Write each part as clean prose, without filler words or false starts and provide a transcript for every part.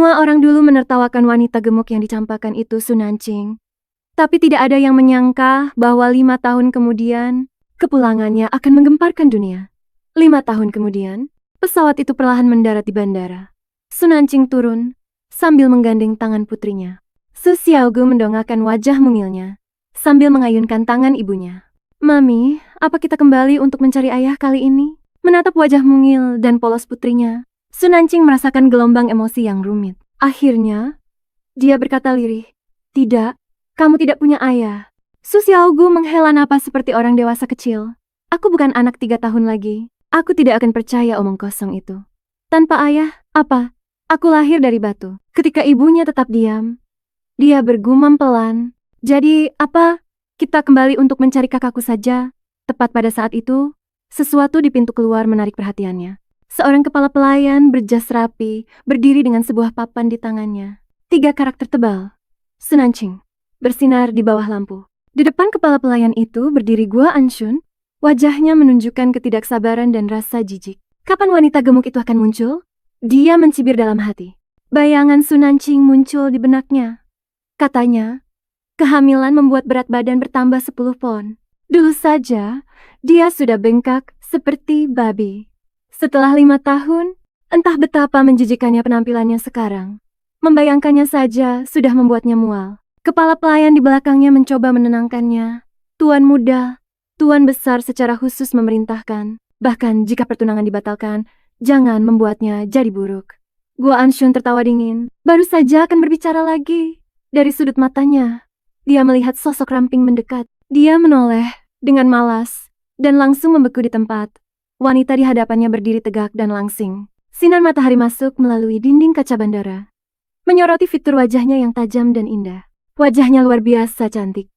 Semua orang dulu menertawakan wanita gemuk yang dicampakkan itu Sunancing. Tapi tidak ada yang menyangka bahwa 5 tahun kemudian, kepulangannya akan menggemparkan dunia. 5 tahun kemudian, pesawat itu perlahan mendarat di bandara. Sunancing turun, sambil menggandeng tangan putrinya. Su Xiaogu mendongakkan wajah mungilnya, sambil mengayunkan tangan ibunya. Mami, apa kita kembali untuk mencari ayah kali ini? Menatap wajah mungil dan polos putrinya, Sunancing merasakan gelombang emosi yang rumit. Akhirnya, dia berkata lirih, "Tidak, kamu tidak punya ayah." Su Xiaogu menghela napas seperti orang dewasa kecil. "Aku bukan anak 3 tahun lagi. Aku tidak akan percaya omong kosong itu. Tanpa ayah, apa? Aku lahir dari batu." Ketika ibunya tetap diam, dia bergumam pelan, "Jadi, apa? Kita kembali untuk mencari kakakku saja." Tepat pada saat itu, sesuatu di pintu keluar menarik perhatiannya. Seorang kepala pelayan berjas rapi, berdiri dengan sebuah papan di tangannya. 3 karakter tebal, Sunancing, bersinar di bawah lampu. Di depan kepala pelayan itu berdiri Gua Anshun, wajahnya menunjukkan ketidaksabaran dan rasa jijik. Kapan wanita gemuk itu akan muncul? Dia mencibir dalam hati. Bayangan Sunancing muncul di benaknya. Katanya, kehamilan membuat berat badan bertambah 10 pon. Dulu saja, dia sudah bengkak seperti babi. Setelah 5 tahun, entah betapa menjijikannya penampilannya sekarang. Membayangkannya saja sudah membuatnya mual. Kepala pelayan di belakangnya mencoba menenangkannya. "Tuan muda, tuan besar secara khusus memerintahkan, bahkan jika pertunangan dibatalkan, jangan membuatnya jadi buruk." Gua Anshun tertawa dingin, baru saja akan berbicara lagi. Dari sudut matanya, dia melihat sosok ramping mendekat. Dia menoleh dengan malas dan langsung membeku di tempat. Wanita di hadapannya berdiri tegak dan langsing. Sinar matahari masuk melalui dinding kaca bandara, menyoroti fitur wajahnya yang tajam dan indah. Wajahnya luar biasa cantik.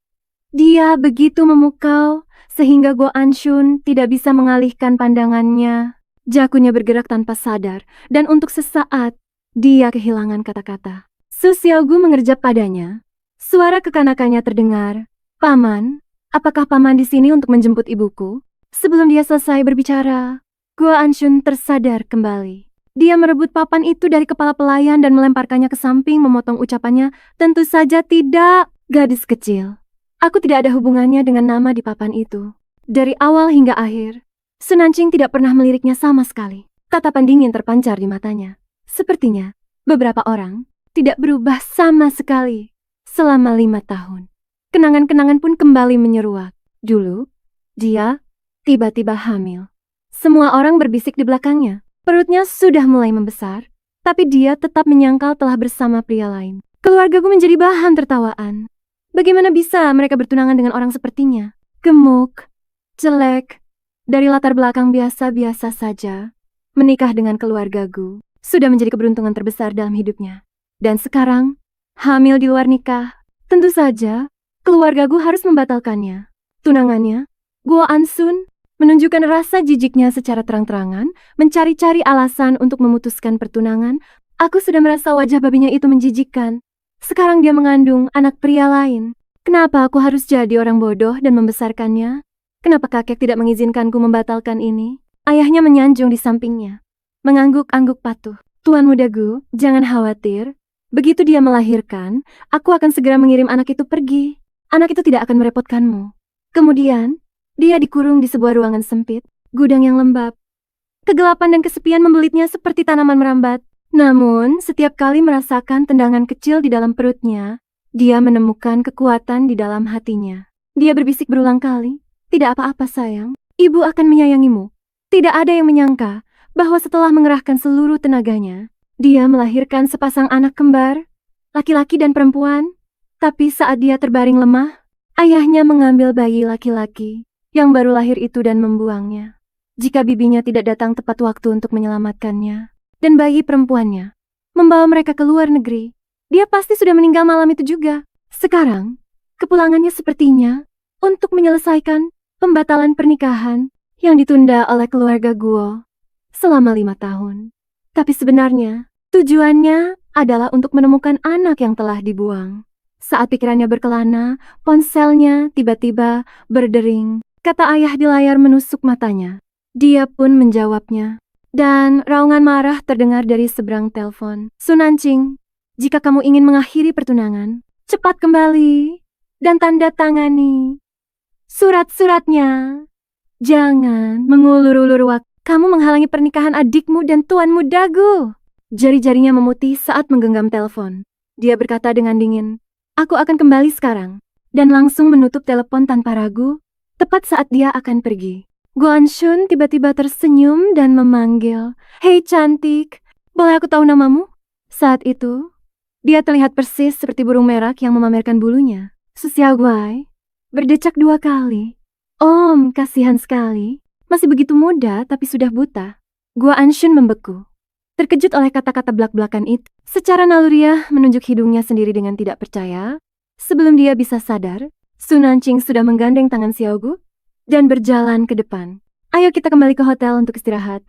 Dia begitu memukau sehingga Go Anshun tidak bisa mengalihkan pandangannya. Jakunya bergerak tanpa sadar dan untuk sesaat dia kehilangan kata-kata. Su Xiaogu mengerjap padanya. Suara kekanakannya terdengar. "Paman, apakah paman di sini untuk menjemput ibuku?" Sebelum dia selesai berbicara, Gua Anshun tersadar kembali. Dia merebut papan itu dari kepala pelayan dan melemparkannya ke samping, memotong ucapannya. "Tentu saja tidak, gadis kecil. Aku tidak ada hubungannya dengan nama di papan itu." Dari awal hingga akhir, Sunancing tidak pernah meliriknya sama sekali. Tatapan dingin terpancar di matanya. Sepertinya, beberapa orang tidak berubah sama sekali selama 5 tahun. Kenangan-kenangan pun kembali menyeruak. Dulu, dia tiba-tiba hamil. Semua orang berbisik di belakangnya. Perutnya sudah mulai membesar, tapi dia tetap menyangkal telah bersama pria lain. Keluargaku menjadi bahan tertawaan. Bagaimana bisa mereka bertunangan dengan orang sepertinya? Gemuk, jelek, dari latar belakang biasa-biasa saja. Menikah dengan keluargaku sudah menjadi keberuntungan terbesar dalam hidupnya. Dan sekarang, hamil di luar nikah. Tentu saja, keluargaku harus membatalkannya. Tunangannya, Gua Anshun, menunjukkan rasa jijiknya secara terang-terangan, mencari-cari alasan untuk memutuskan pertunangan. Aku sudah merasa wajah babinya itu menjijikkan. Sekarang dia mengandung anak pria lain. Kenapa aku harus jadi orang bodoh dan membesarkannya? Kenapa kakek tidak mengizinkanku membatalkan ini? Ayahnya menyanjung di sampingnya, mengangguk-angguk patuh. "Tuan muda Gu, jangan khawatir. Begitu dia melahirkan, aku akan segera mengirim anak itu pergi. Anak itu tidak akan merepotkanmu." Kemudian, dia dikurung di sebuah ruangan sempit, gudang yang lembab. Kegelapan dan kesepian membelitnya seperti tanaman merambat. Namun, setiap kali merasakan tendangan kecil di dalam perutnya, dia menemukan kekuatan di dalam hatinya. Dia berbisik berulang kali, "Tidak apa-apa sayang, ibu akan menyayangimu." Tidak ada yang menyangka bahwa setelah mengerahkan seluruh tenaganya, dia melahirkan sepasang anak kembar, laki-laki dan perempuan. Tapi saat dia terbaring lemah, ayahnya mengambil bayi laki-laki yang baru lahir itu dan membuangnya. Jika bibinya tidak datang tepat waktu untuk menyelamatkannya, dan bayi perempuannya membawa mereka ke luar negeri, dia pasti sudah meninggal malam itu juga. Sekarang, kepulangannya sepertinya untuk menyelesaikan pembatalan pernikahan yang ditunda oleh keluarga Guo selama 5 tahun. Tapi sebenarnya, tujuannya adalah untuk menemukan anak yang telah dibuang. Saat pikirannya berkelana, ponselnya tiba-tiba berdering. Kata ayah di layar menusuk matanya. Dia pun menjawabnya. Dan raungan marah terdengar dari seberang telepon. Su Nanqing, jika kamu ingin mengakhiri pertunangan, cepat kembali dan tanda tangani surat-suratnya. Jangan mengulur-ulur waktu. Kamu menghalangi pernikahan adikmu dan tuanmu Dagu. Jari-jarinya memutih saat menggenggam telepon. Dia berkata dengan dingin, aku akan kembali sekarang. Dan langsung menutup telepon tanpa ragu, tepat saat dia akan pergi. Guanshun tiba-tiba tersenyum dan memanggil, hei cantik, boleh aku tahu namamu? Saat itu, dia terlihat persis seperti burung merak yang memamerkan bulunya. Su Xiaoguai berdecak 2 kali. Om, kasihan sekali. Masih begitu muda tapi sudah buta. Guanshun membeku. Terkejut oleh kata-kata belak-belakan itu, secara naluriah menunjuk hidungnya sendiri dengan tidak percaya. Sebelum dia bisa sadar, Su Nanqing sudah menggandeng tangan Xiaogu dan berjalan ke depan. Ayo kita kembali ke hotel untuk istirahat.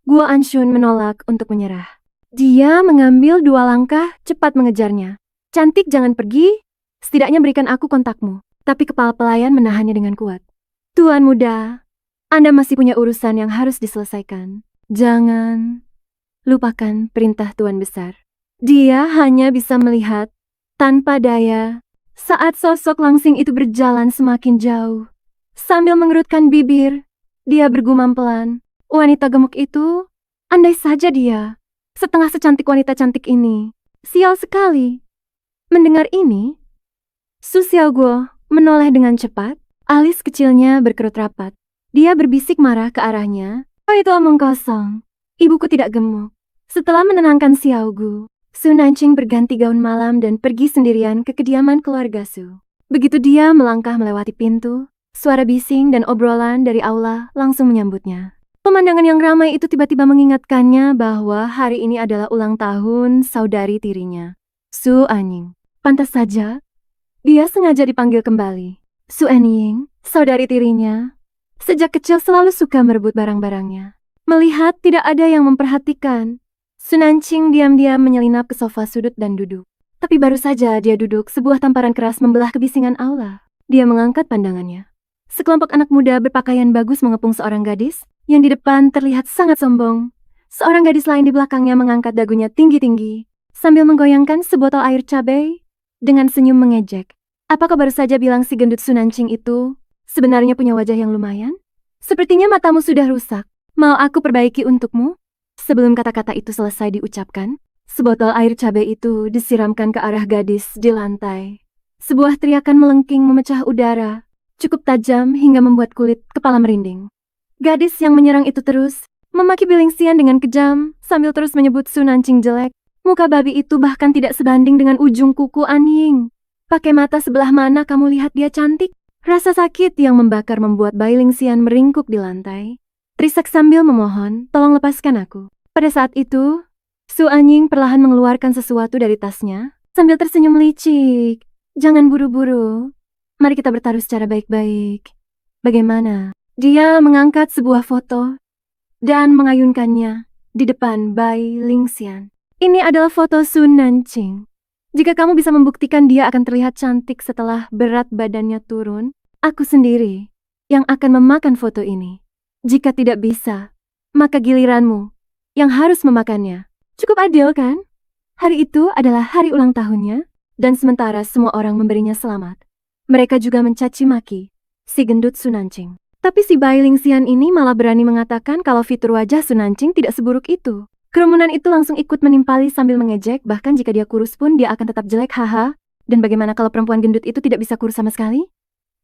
Guanshun menolak untuk menyerah. Dia mengambil 2 langkah cepat mengejarnya. Cantik, jangan pergi. Setidaknya berikan aku kontakmu. Tapi kepala pelayan menahannya dengan kuat. Tuan muda, Anda masih punya urusan yang harus diselesaikan. Jangan lupakan perintah Tuan Besar. Dia hanya bisa melihat tanpa daya saat sosok langsing itu berjalan semakin jauh. Sambil mengerutkan bibir, dia bergumam pelan. Wanita gemuk itu, andai saja dia setengah secantik wanita cantik ini. Sial sekali. Mendengar ini, Su Xiaoguo menoleh dengan cepat, alis kecilnya berkerut rapat. Dia berbisik marah ke arahnya. Oh, itu omong kosong. Ibuku tidak gemuk. Setelah menenangkan Xiaogu, Su Nanqing berganti gaun malam dan pergi sendirian ke kediaman keluarga Su. Begitu dia melangkah melewati pintu, suara bising dan obrolan dari aula langsung menyambutnya. Pemandangan yang ramai itu tiba-tiba mengingatkannya bahwa hari ini adalah ulang tahun saudari tirinya, Su Anying. Pantas saja, dia sengaja dipanggil kembali. Su Anying, saudari tirinya, sejak kecil selalu suka merebut barang-barangnya. Melihat tidak ada yang memperhatikan, Su Nanqing diam-diam menyelinap ke sofa sudut dan duduk. Tapi baru saja dia duduk, sebuah tamparan keras membelah kebisingan aula. Dia mengangkat pandangannya. Sekelompok anak muda berpakaian bagus mengepung seorang gadis, yang di depan terlihat sangat sombong. Seorang gadis lain di belakangnya mengangkat dagunya tinggi-tinggi, sambil menggoyangkan sebotol air cabai, dengan senyum mengejek. Apakah baru saja bilang si gendut Su Nanqing itu sebenarnya punya wajah yang lumayan? Sepertinya matamu sudah rusak. Mau aku perbaiki untukmu? Sebelum kata-kata itu selesai diucapkan, sebotol air cabai itu disiramkan ke arah gadis di lantai. Sebuah teriakan melengking memecah udara, cukup tajam hingga membuat kulit kepala merinding. Gadis yang menyerang itu terus memaki Bilingxian dengan kejam sambil terus menyebut Su Nanqing jelek. Muka babi itu bahkan tidak sebanding dengan ujung kuku Anying. Pakai mata sebelah mana kamu lihat dia cantik? Rasa sakit yang membakar membuat Bilingxian meringkuk di lantai. Terisak sambil memohon, tolong lepaskan aku. Pada saat itu, Su Anying perlahan mengeluarkan sesuatu dari tasnya, sambil tersenyum licik. Jangan buru-buru. Mari kita bertaruh secara baik-baik. Bagaimana? Dia mengangkat sebuah foto dan mengayunkannya di depan Bilingxian. Ini adalah foto Su Nanqing. Jika kamu bisa membuktikan dia akan terlihat cantik setelah berat badannya turun, aku sendiri yang akan memakan foto ini. Jika tidak bisa, maka giliranmu yang harus memakannya. Cukup adil kan? Hari itu adalah hari ulang tahunnya, dan sementara semua orang memberinya selamat, mereka juga mencaci maki si gendut Su Nanqing. Tapi si Bilingxian ini malah berani mengatakan kalau fitur wajah Su Nanqing tidak seburuk itu. Kerumunan itu langsung ikut menimpali sambil mengejek, bahkan jika dia kurus pun dia akan tetap jelek, haha. Dan bagaimana kalau perempuan gendut itu tidak bisa kurus sama sekali?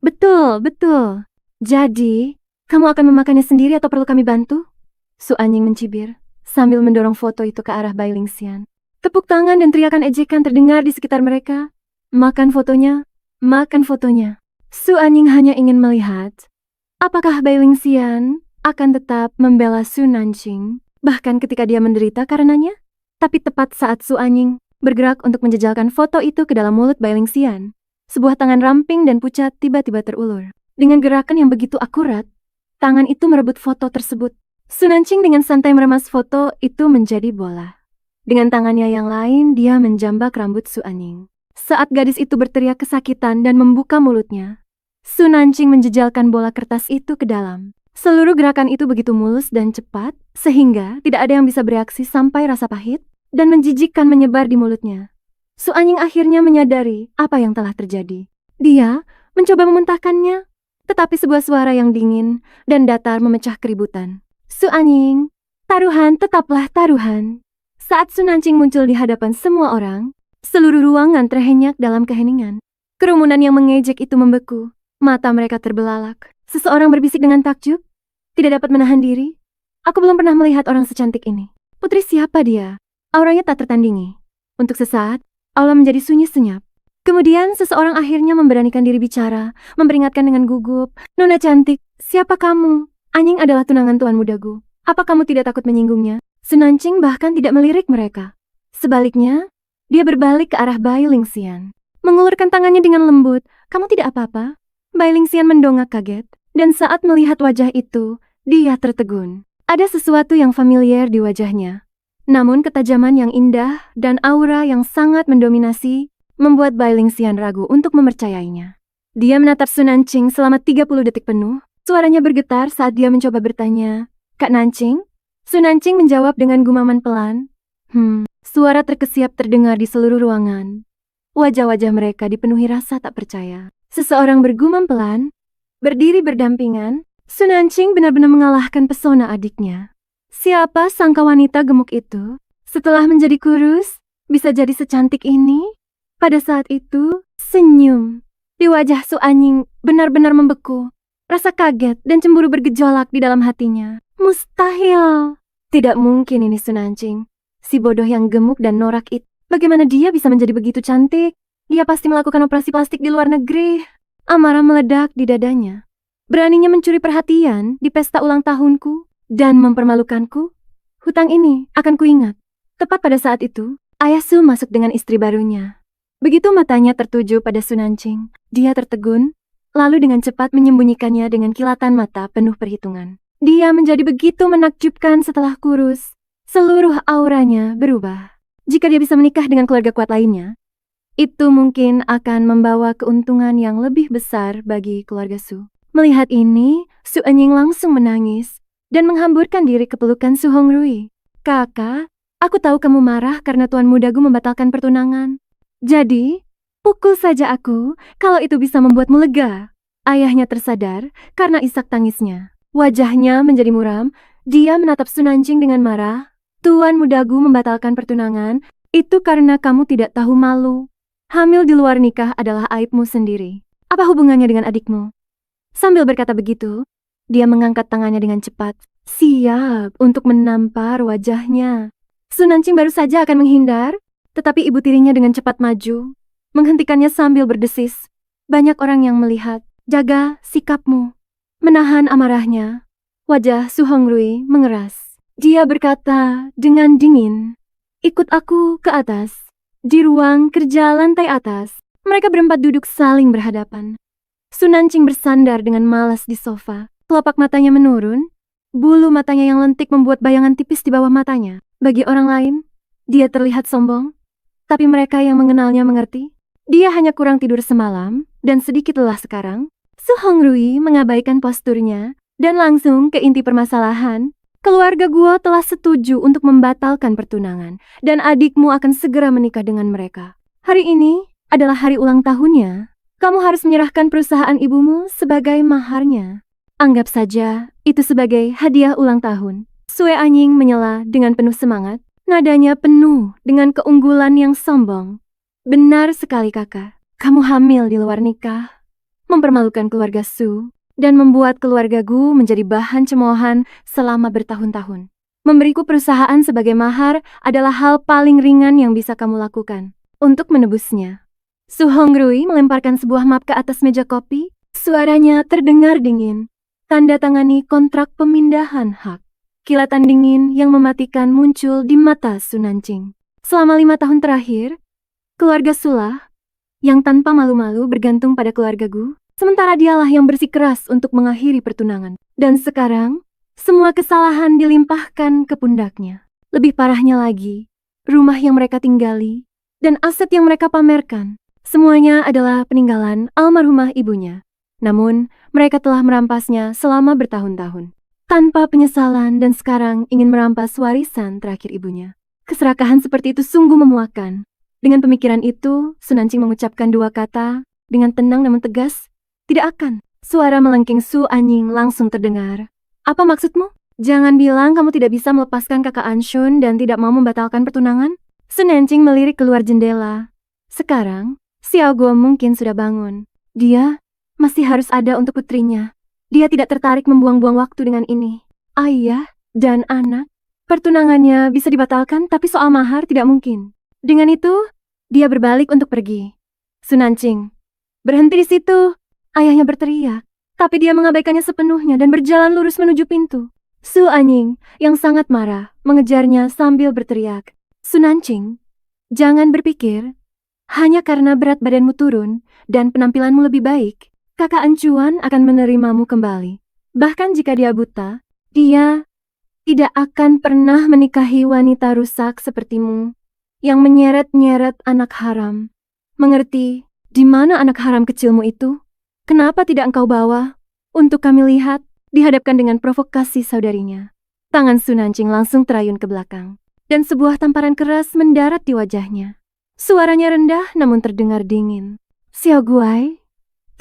Betul, betul. Jadi, kamu akan memakannya sendiri atau perlu kami bantu? Su Anying mencibir, sambil mendorong foto itu ke arah Bilingxian. Tepuk tangan dan teriakan ejekan terdengar di sekitar mereka. Makan fotonya, makan fotonya. Su Anying hanya ingin melihat apakah Bilingxian akan tetap membela Su Nanqing, bahkan ketika dia menderita karenanya. Tapi tepat saat Su Anying bergerak untuk menjejalkan foto itu ke dalam mulut Bilingxian, sebuah tangan ramping dan pucat tiba-tiba terulur. Dengan gerakan yang begitu akurat, tangan itu merebut foto tersebut. Su Nanqing dengan santai meremas foto itu menjadi bola. Dengan tangannya yang lain, dia menjambak rambut Su Anying. Saat gadis itu berteriak kesakitan dan membuka mulutnya, Su Nanqing menjejalkan bola kertas itu ke dalam. Seluruh gerakan itu begitu mulus dan cepat, sehingga tidak ada yang bisa bereaksi sampai rasa pahit dan menjijikkan menyebar di mulutnya. Su Anying akhirnya menyadari apa yang telah terjadi. Dia mencoba memuntahkannya, tetapi sebuah suara yang dingin dan datar memecah keributan. Su Anying, taruhan tetaplah taruhan. Saat Su Nancing muncul di hadapan semua orang, seluruh ruangan terhenyak dalam keheningan. Kerumunan yang mengejek itu membeku. Mata mereka terbelalak. Seseorang berbisik dengan takjub. Tidak dapat menahan diri. Aku belum pernah melihat orang secantik ini. Putri siapa dia? Auranya tak tertandingi. Untuk sesaat, aula menjadi sunyi senyap. Kemudian seseorang akhirnya memberanikan diri bicara, memperingatkan dengan gugup. Nona cantik, siapa kamu? Anying adalah tunangan tuan mudaku. Apa kamu tidak takut menyinggungnya? Su Nancing bahkan tidak melirik mereka. Sebaliknya, dia berbalik ke arah Bai Lingxian. Mengulurkan tangannya dengan lembut. Kamu tidak apa-apa? Bai Lingxian mendongak kaget, dan saat melihat wajah itu, dia tertegun. Ada sesuatu yang familiar di wajahnya. Namun ketajaman yang indah dan aura yang sangat mendominasi membuat Bai Lingxian ragu untuk mempercayainya. Dia menatap Su Nancing selama 30 detik penuh. Suaranya bergetar saat dia mencoba bertanya, "Kak Nancing?" Su Nancing menjawab dengan gumaman pelan. Suara terkesiap terdengar di seluruh ruangan. Wajah-wajah mereka dipenuhi rasa tak percaya. Seseorang bergumam pelan, berdiri berdampingan. Su Nancing benar-benar mengalahkan pesona adiknya. Siapa sangka wanita gemuk itu, setelah menjadi kurus, bisa jadi secantik ini? Pada saat itu, senyum di wajah Su Anying benar-benar membeku. Rasa kaget dan cemburu bergejolak di dalam hatinya. Mustahil. Tidak mungkin ini Su Nancing. Si bodoh yang gemuk dan norak itu. Bagaimana dia bisa menjadi begitu cantik? Dia pasti melakukan operasi plastik di luar negeri. Amarah meledak di dadanya. Beraninya mencuri perhatian di pesta ulang tahunku dan mempermalukanku. Hutang ini akan kuingat. Tepat pada saat itu, Ayah Su masuk dengan istri barunya. Begitu matanya tertuju pada Su Nancing, dia tertegun, lalu dengan cepat menyembunyikannya dengan kilatan mata penuh perhitungan. Dia menjadi begitu menakjubkan setelah kurus. Seluruh auranya berubah. Jika dia bisa menikah dengan keluarga kuat lainnya, itu mungkin akan membawa keuntungan yang lebih besar bagi keluarga Su. Melihat ini, Su Anying langsung menangis dan menghamburkan diri ke pelukan Su Hongrui. "Kakak, aku tahu kamu marah karena tuan mudaku membatalkan pertunangan. Jadi, pukul saja aku kalau itu bisa membuatmu lega." Ayahnya tersadar karena isak tangisnya. Wajahnya menjadi muram, dia menatap Su Nancing dengan marah. "Tuan mudaku membatalkan pertunangan, itu karena kamu tidak tahu malu. Hamil di luar nikah adalah aibmu sendiri. Apa hubungannya dengan adikmu?" Sambil berkata begitu, dia mengangkat tangannya dengan cepat, siap untuk menampar wajahnya. Su Nancing baru saja akan menghindar, tetapi ibu tirinya dengan cepat maju, menghentikannya sambil berdesis. Banyak orang yang melihat, "Jaga sikapmu." Menahan amarahnya, wajah Su Hongrui mengeras. Dia berkata dengan dingin, "Ikut aku ke atas." Di ruang kerja lantai atas, mereka berempat duduk saling berhadapan. Su Nancing bersandar dengan malas di sofa. Kelopak matanya menurun, bulu matanya yang lentik membuat bayangan tipis di bawah matanya. Bagi orang lain, dia terlihat sombong, tapi mereka yang mengenalnya mengerti. Dia hanya kurang tidur semalam dan sedikit lelah sekarang. Su Hongrui mengabaikan posturnya dan langsung ke inti permasalahan. "Keluarga Guo telah setuju untuk membatalkan pertunangan dan adikmu akan segera menikah dengan mereka. Hari ini adalah hari ulang tahunnya. Kamu harus menyerahkan perusahaan ibumu sebagai maharnya. Anggap saja itu sebagai hadiah ulang tahun." Sue Anying menyela dengan penuh semangat, nadanya penuh dengan keunggulan yang sombong. "Benar sekali kakak, kamu hamil di luar nikah, mempermalukan keluarga Su, dan membuat keluarga Gu menjadi bahan cemoohan selama bertahun-tahun. Memberiku perusahaan sebagai mahar adalah hal paling ringan yang bisa kamu lakukan. Untuk menebusnya." Su Hongrui melemparkan sebuah map ke atas meja kopi. Suaranya terdengar dingin. "Tanda tangani kontrak pemindahan hak." Kilatan dingin yang mematikan muncul di mata Su Nancing. Selama 5 tahun terakhir, keluarga Sulah yang tanpa malu-malu bergantung pada keluarga Gu, sementara dialah yang bersikeras untuk mengakhiri pertunangan. Dan sekarang, semua kesalahan dilimpahkan ke pundaknya. Lebih parahnya lagi, rumah yang mereka tinggali dan aset yang mereka pamerkan, semuanya adalah peninggalan almarhumah ibunya. Namun, mereka telah merampasnya selama bertahun-tahun. Tanpa penyesalan dan sekarang ingin merampas warisan terakhir ibunya. Keserakahan seperti itu sungguh memuakkan. Dengan pemikiran itu, Sunancing mengucapkan dua kata dengan tenang namun tegas. Tidak akan. Suara melengking Su Anying langsung terdengar. Apa maksudmu? Jangan bilang kamu tidak bisa melepaskan kakak Anshun dan tidak mau membatalkan pertunangan? Sunancing melirik keluar jendela. Sekarang, Xiao Guo mungkin sudah bangun. Dia masih harus ada untuk putrinya. Dia tidak tertarik membuang-buang waktu dengan ini. Ayah dan anak. Pertunangannya bisa dibatalkan tapi soal mahar tidak mungkin. Dengan itu, dia berbalik untuk pergi. Sunancing, berhenti di situ. Ayahnya berteriak, tapi dia mengabaikannya sepenuhnya dan berjalan lurus menuju pintu. Su Anying yang sangat marah mengejarnya sambil berteriak. Sunancing, jangan berpikir hanya karena berat badanmu turun dan penampilanmu lebih baik, kakak Ancuan akan menerimamu kembali. Bahkan jika dia buta, dia tidak akan pernah menikahi wanita rusak sepertimu yang menyeret-nyeret anak haram. Mengerti di mana anak haram kecilmu itu? Kenapa tidak engkau bawa untuk kami lihat? Dihadapkan dengan provokasi saudarinya. Tangan Sunancing langsung terayun ke belakang dan sebuah tamparan keras mendarat di wajahnya. Suaranya rendah namun terdengar dingin. Xiao Guai,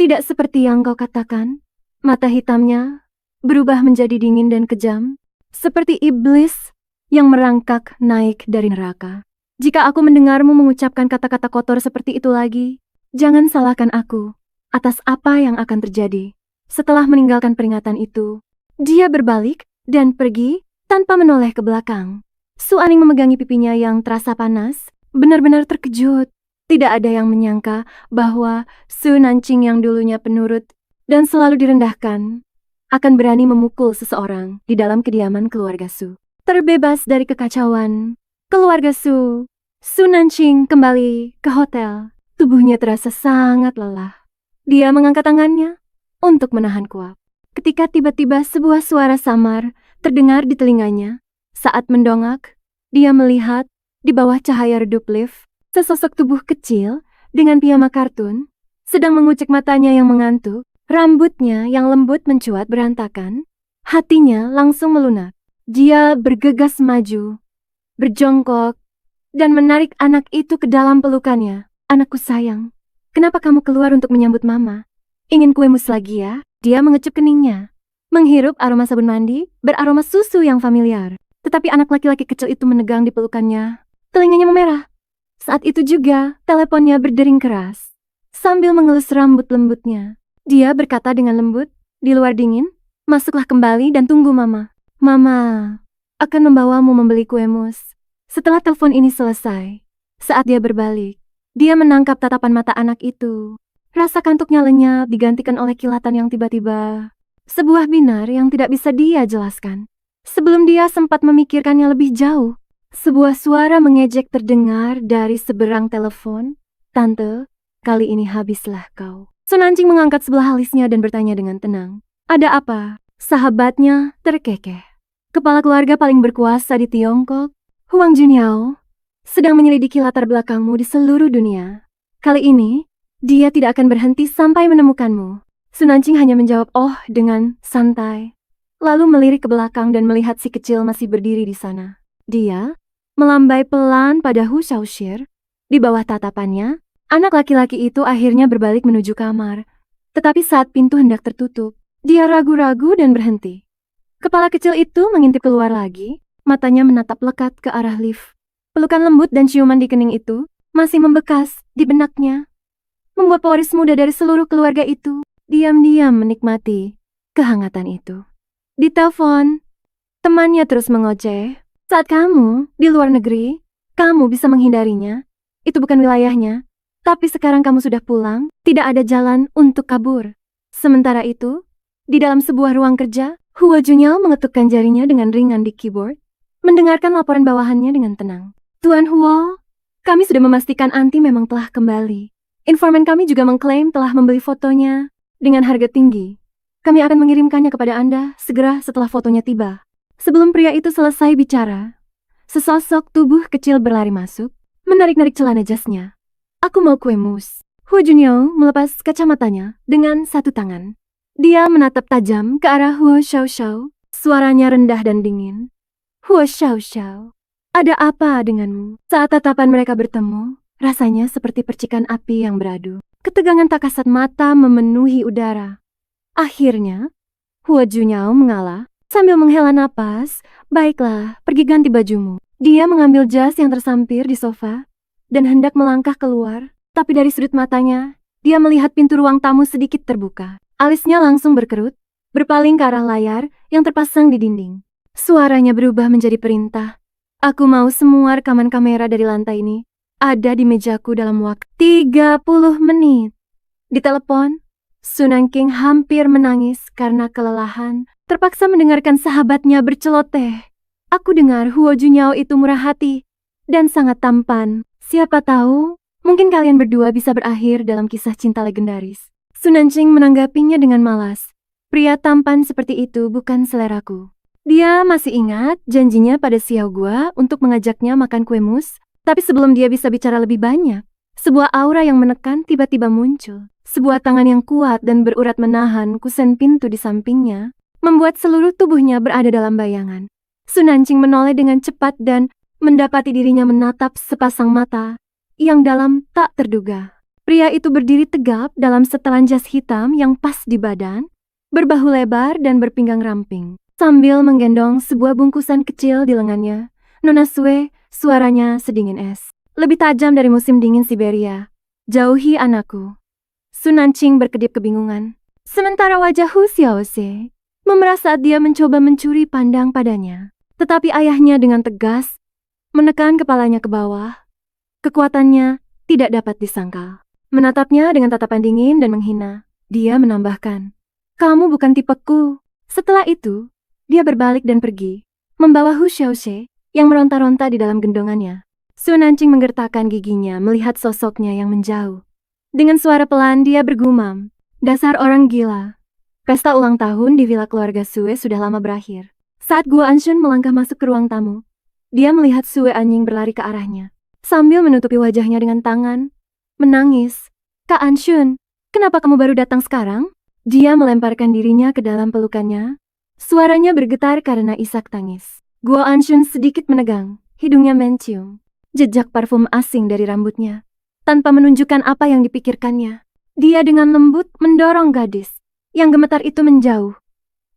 tidak seperti yang kau katakan. Mata hitamnya berubah menjadi dingin dan kejam, seperti iblis yang merangkak naik dari neraka. Jika aku mendengarmu mengucapkan kata-kata kotor seperti itu lagi, jangan salahkan aku atas apa yang akan terjadi. Setelah meninggalkan peringatan itu, dia berbalik dan pergi tanpa menoleh ke belakang. Su Anying memegangi pipinya yang terasa panas, benar-benar terkejut. Tidak ada yang menyangka bahwa Sunancing yang dulunya penurut dan selalu direndahkan akan berani memukul seseorang di dalam kediaman keluarga Su. Terbebas dari kekacauan, keluarga Sunancing kembali ke hotel. Tubuhnya terasa sangat lelah. Dia mengangkat tangannya untuk menahan kuap. Ketika tiba-tiba sebuah suara samar terdengar di telinganya. Saat mendongak, dia melihat di bawah cahaya redup lift, sesosok tubuh kecil dengan piyama kartun sedang mengucek matanya yang mengantuk, rambutnya yang lembut mencuat berantakan. Hatinya langsung melunak. Dia bergegas maju, berjongkok, dan menarik anak itu ke dalam pelukannya. Anakku sayang, kenapa kamu keluar untuk menyambut mama? Ingin kue mus lagi ya? Dia mengecup keningnya, menghirup aroma sabun mandi, beraroma susu yang familiar. Tetapi anak laki-laki kecil itu menegang di pelukannya. Telinganya memerah. Saat itu juga, teleponnya berdering keras. Sambil mengelus rambut lembutnya, dia berkata dengan lembut, di luar dingin, masuklah kembali dan tunggu mama. Mama akan membawamu membeli kue mus. Setelah telepon ini selesai, saat dia berbalik, dia menangkap tatapan mata anak itu. Rasa kantuknya lenyap digantikan oleh kilatan yang tiba-tiba. Sebuah binar yang tidak bisa dia jelaskan. Sebelum dia sempat memikirkannya lebih jauh, sebuah suara mengejek terdengar dari seberang telepon. Tante, kali ini habislah kau. Sunancing mengangkat sebelah alisnya dan bertanya dengan tenang. Ada apa? Sahabatnya terkekeh. Kepala keluarga paling berkuasa di Tiongkok, Huang Juniao, sedang menyelidiki latar belakangmu di seluruh dunia. Kali ini, dia tidak akan berhenti sampai menemukanmu. Sunancing hanya menjawab oh dengan santai. Lalu melirik ke belakang dan melihat si kecil masih berdiri di sana. Dia melambai pelan pada Hu Shaoshir. Di bawah tatapannya, anak laki-laki itu akhirnya berbalik menuju kamar. Tetapi saat pintu hendak tertutup, dia ragu-ragu dan berhenti. Kepala kecil itu mengintip keluar lagi, matanya menatap lekat ke arah lift. Pelukan lembut dan ciuman di kening itu masih membekas di benaknya, membuat pewaris muda dari seluruh keluarga itu diam-diam menikmati kehangatan itu. Di telepon, temannya terus mengoceh. Saat kamu di luar negeri, kamu bisa menghindarinya. Itu bukan wilayahnya. Tapi sekarang kamu sudah pulang, tidak ada jalan untuk kabur. Sementara itu, di dalam sebuah ruang kerja, Hua Juniao mengetukkan jarinya dengan ringan di keyboard, mendengarkan laporan bawahannya dengan tenang. Tuan Hua, kami sudah memastikan Anti memang telah kembali. Informan kami juga mengklaim telah membeli fotonya dengan harga tinggi. Kami akan mengirimkannya kepada Anda segera setelah fotonya tiba. Sebelum pria itu selesai bicara, sesosok tubuh kecil berlari masuk, menarik-narik celana jasnya. Aku mau kue mus. Hu Junyo melepas kacamatanya dengan satu tangan. Dia menatap tajam ke arah Huo Xiaoxiao. Suaranya rendah dan dingin. Huo Xiaoxiao, ada apa denganmu? Saat tatapan mereka bertemu, rasanya seperti percikan api yang beradu. Ketegangan tak kasat mata memenuhi udara. Akhirnya, Huo Junyo mengalah sambil menghela napas. Baiklah, pergi ganti bajumu. Dia mengambil jas yang tersampir di sofa dan hendak melangkah keluar. Tapi dari sudut matanya, dia melihat pintu ruang tamu sedikit terbuka. Alisnya langsung berkerut, berpaling ke arah layar yang terpasang di dinding. Suaranya berubah menjadi perintah. Aku mau semua rekaman kamera dari lantai ini ada di mejaku dalam waktu 30 menit. Di telepon, Su Nanking hampir menangis karena kelelahan, terpaksa mendengarkan sahabatnya berceloteh. Aku dengar Huo Junyo itu murah hati dan sangat tampan. Siapa tahu, mungkin kalian berdua bisa berakhir dalam kisah cinta legendaris. Su Nanking menanggapinya dengan malas. Pria tampan seperti itu bukan seleraku. Dia masih ingat janjinya pada Xiao Gua untuk mengajaknya makan kue mus, tapi sebelum dia bisa bicara lebih banyak, sebuah aura yang menekan tiba-tiba muncul. Sebuah tangan yang kuat dan berurat menahan kusen pintu di sampingnya, membuat seluruh tubuhnya berada dalam bayangan. Su Nanking menoleh dengan cepat dan mendapati dirinya menatap sepasang mata yang dalam tak terduga. Pria itu berdiri tegap dalam setelan jas hitam yang pas di badan, berbahu lebar dan berpinggang ramping. Sambil menggendong sebuah bungkusan kecil di lengannya, Nona Sue, suaranya sedingin es. Lebih tajam dari musim dingin Siberia. Jauhi anakku. Su Nanking berkedip kebingungan. Sementara wajah Hu Xiaoxie memerah saat dia mencoba mencuri pandang padanya. Tetapi ayahnya dengan tegas menekan kepalanya ke bawah. Kekuatannya tidak dapat disangkal. Menatapnya dengan tatapan dingin dan menghina. Dia menambahkan, "Kamu bukan tipeku." Setelah itu, dia berbalik dan pergi, membawa Hu Xiaoxie yang meronta-ronta di dalam gendongannya. Su Nanking menggertakkan giginya melihat sosoknya yang menjauh. Dengan suara pelan dia bergumam, "Dasar orang gila." Pesta ulang tahun di villa keluarga Sue sudah lama berakhir. Saat Guo Anshun melangkah masuk ke ruang tamu, dia melihat Sue Anying berlari ke arahnya. Sambil menutupi wajahnya dengan tangan, menangis. "Kak Anshun, kenapa kamu baru datang sekarang?" Dia melemparkan dirinya ke dalam pelukannya. Suaranya bergetar karena isak tangis. Guo Anshun sedikit menegang, hidungnya mencium jejak parfum asing dari rambutnya. Tanpa menunjukkan apa yang dipikirkannya, dia dengan lembut mendorong gadis yang gemetar itu menjauh.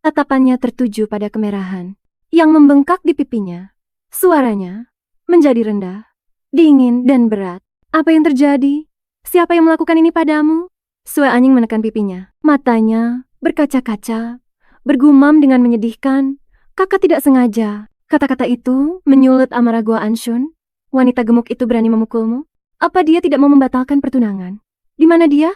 Tatapannya tertuju pada kemerahan yang membengkak di pipinya. Suaranya menjadi rendah, dingin dan berat. "Apa yang terjadi? Siapa yang melakukan ini padamu?" Sue Anying menekan pipinya. Matanya berkaca-kaca, bergumam dengan menyedihkan, "Kakak tidak sengaja." Kata-kata itu menyulut amarah Guo Anshun. "Wanita gemuk itu berani memukulmu? Apa dia tidak mau membatalkan pertunangan? Di mana dia?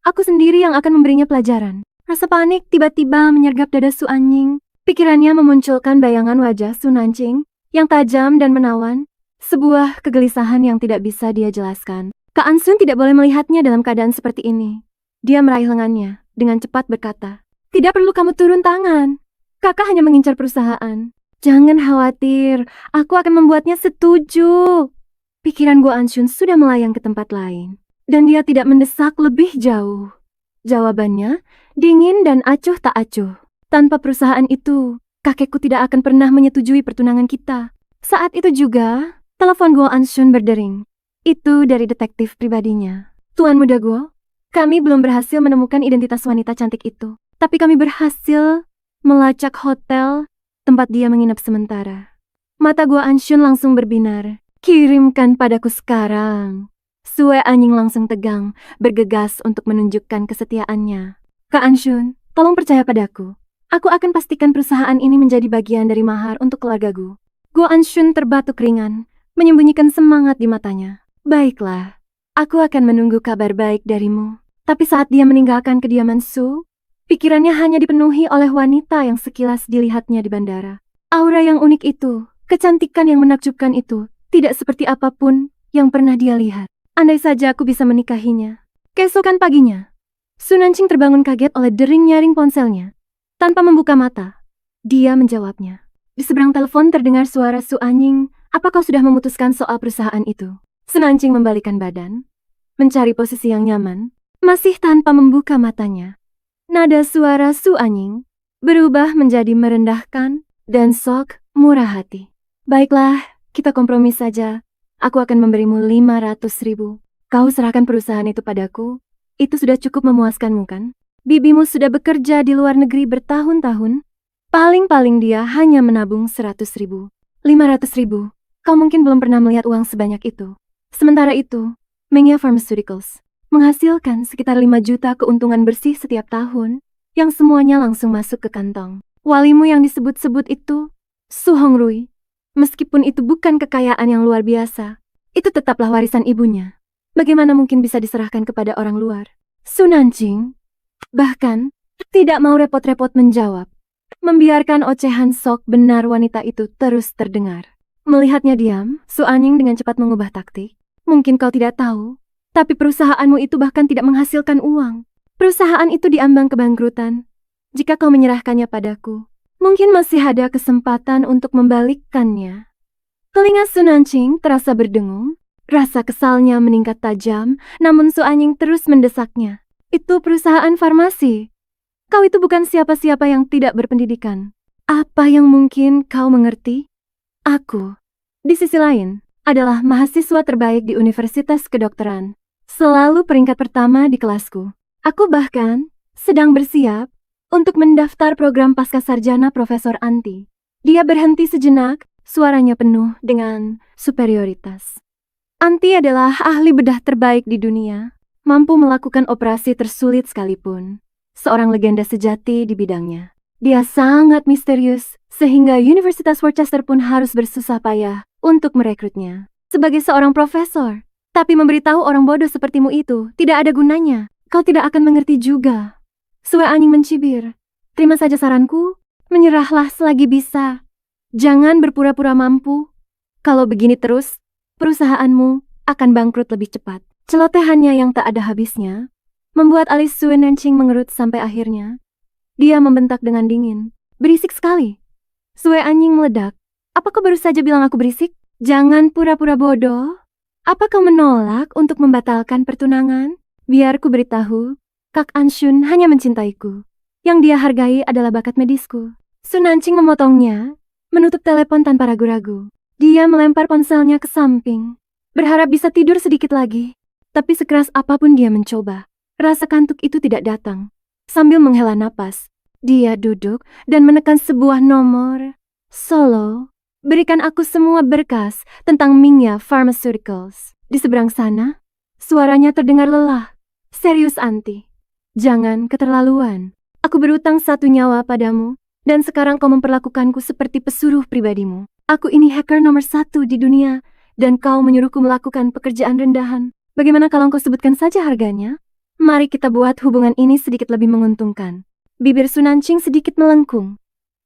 Aku sendiri yang akan memberinya pelajaran." Rasa panik tiba-tiba menyergap dada Su Anying. Pikirannya memunculkan bayangan wajah Su Nanking yang tajam dan menawan. Sebuah kegelisahan yang tidak bisa dia jelaskan. Kak Anshun tidak boleh melihatnya dalam keadaan seperti ini. Dia meraih lengannya dengan cepat berkata, "Tidak perlu kamu turun tangan. Kakak hanya mengincar perusahaan. Jangan khawatir, aku akan membuatnya setuju." Pikiran Guo Anshun sudah melayang ke tempat lain, dan dia tidak mendesak lebih jauh. Jawabannya dingin dan acuh tak acuh. "Tanpa perusahaan itu, kakekku tidak akan pernah menyetujui pertunangan kita." Saat itu juga, telepon Guo Anshun berdering. Itu dari detektif pribadinya. "Tuan Muda Guo, kami belum berhasil menemukan identitas wanita cantik itu. Tapi kami berhasil melacak hotel tempat dia menginap sementara." Mata Guo Anshun langsung berbinar. "Kirimkan padaku sekarang." Sue Anying langsung tegang, bergegas untuk menunjukkan kesetiaannya. "Kak Anshun, tolong percaya padaku. Aku akan pastikan perusahaan ini menjadi bagian dari mahar untuk keluargaku." Guo Anshun terbatuk ringan, menyembunyikan semangat di matanya. "Baiklah, aku akan menunggu kabar baik darimu." Tapi saat dia meninggalkan kediaman Su, pikirannya hanya dipenuhi oleh wanita yang sekilas dilihatnya di bandara. Aura yang unik itu, kecantikan yang menakjubkan itu, tidak seperti apapun yang pernah dia lihat. Andai saja aku bisa menikahinya. Keesokan paginya, Su Nanking terbangun kaget oleh dering nyaring ponselnya. Tanpa membuka mata, dia menjawabnya. Di seberang telepon terdengar suara Su Anying, "Apa kau sudah memutuskan soal perusahaan itu?" Su Nanking membalikkan badan, mencari posisi yang nyaman, masih tanpa membuka matanya. Nada suara Su Anying berubah menjadi merendahkan dan sok murah hati. Baiklah, kita kompromi saja. Aku akan memberimu 500.000. Kau serahkan perusahaan itu padaku. Itu sudah cukup memuaskanmu kan? Bibimu sudah bekerja di luar negeri bertahun-tahun. Paling-paling dia hanya menabung 100.000. 500.000. Kau mungkin belum pernah melihat uang sebanyak itu. Sementara itu, Mengya Pharmaceuticals menghasilkan sekitar 5 juta keuntungan bersih setiap tahun, yang semuanya langsung masuk ke kantong. Walimu yang disebut-sebut itu, Su Hongrui, meskipun itu bukan kekayaan yang luar biasa, itu tetaplah warisan ibunya. Bagaimana mungkin bisa diserahkan kepada orang luar? Su Nanjing bahkan tidak mau repot-repot menjawab, membiarkan ocehan sok benar wanita itu terus terdengar. Melihatnya diam, Su Anying dengan cepat mengubah taktik. Mungkin kau tidak tahu, tapi perusahaanmu itu bahkan tidak menghasilkan uang. Perusahaan itu diambang kebangkrutan. Jika kau menyerahkannya padaku, mungkin masih ada kesempatan untuk membalikkannya. Telinga Su Nanjing terasa berdengung. Rasa kesalnya meningkat tajam, namun Su Anying terus mendesaknya. Itu perusahaan farmasi. Kau itu bukan siapa-siapa yang tidak berpendidikan. Apa yang mungkin kau mengerti? Aku, di sisi lain, adalah mahasiswa terbaik di Universitas Kedokteran. Selalu peringkat pertama di kelasku. Aku bahkan sedang bersiap untuk mendaftar program Pascasarjana Profesor Anti. Dia berhenti sejenak, suaranya penuh dengan superioritas. Anti adalah ahli bedah terbaik di dunia, mampu melakukan operasi tersulit sekalipun. Seorang legenda sejati di bidangnya. Dia sangat misterius, sehingga Universitas Worcester pun harus bersusah payah untuk merekrutnya. Sebagai seorang profesor, tapi memberitahu orang bodoh sepertimu itu tidak ada gunanya. Kau tidak akan mengerti juga. Su Anying mencibir. Terima saja saranku, menyerahlah selagi bisa. Jangan berpura-pura mampu. Kalau begini terus, perusahaanmu akan bangkrut lebih cepat. Celotehannya yang tak ada habisnya membuat alis Su Nanjing mengerut sampai akhirnya dia membentak dengan dingin. Berisik sekali. Su Anying meledak. Apa kau baru saja bilang aku berisik? Jangan pura-pura bodoh. Apa kau menolak untuk membatalkan pertunangan? Biar ku beritahu, Kak Anshun hanya mencintaiku. Yang dia hargai adalah bakat medisku. Su Nanjing memotongnya, menutup telepon tanpa ragu-ragu. Dia melempar ponselnya ke samping, berharap bisa tidur sedikit lagi. Tapi sekeras apapun dia mencoba, rasa kantuk itu tidak datang. Sambil menghela napas, dia duduk dan menekan sebuah nomor. Solo, berikan aku semua berkas tentang Mengya Pharmaceuticals. Di seberang sana, suaranya terdengar lelah. Serius Anti, jangan keterlaluan. Aku berutang 1 nyawa padamu, dan sekarang kau memperlakukanku seperti pesuruh pribadimu. Aku ini hacker nomor 1 di dunia, dan kau menyuruhku melakukan pekerjaan rendahan. Bagaimana kalau kau sebutkan saja harganya? Mari kita buat hubungan ini sedikit lebih menguntungkan. Bibir Su Nanjing sedikit melengkung.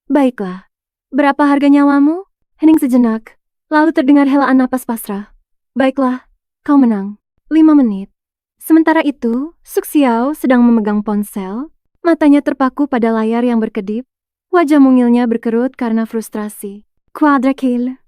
Baiklah, berapa harga nyawamu? Hening sejenak, lalu terdengar helaan napas pasrah. Baiklah, kau menang. 5 menit. Sementara itu, Su Xiao sedang memegang ponsel, matanya terpaku pada layar yang berkedip, wajah mungilnya berkerut karena frustrasi. Quadra kill,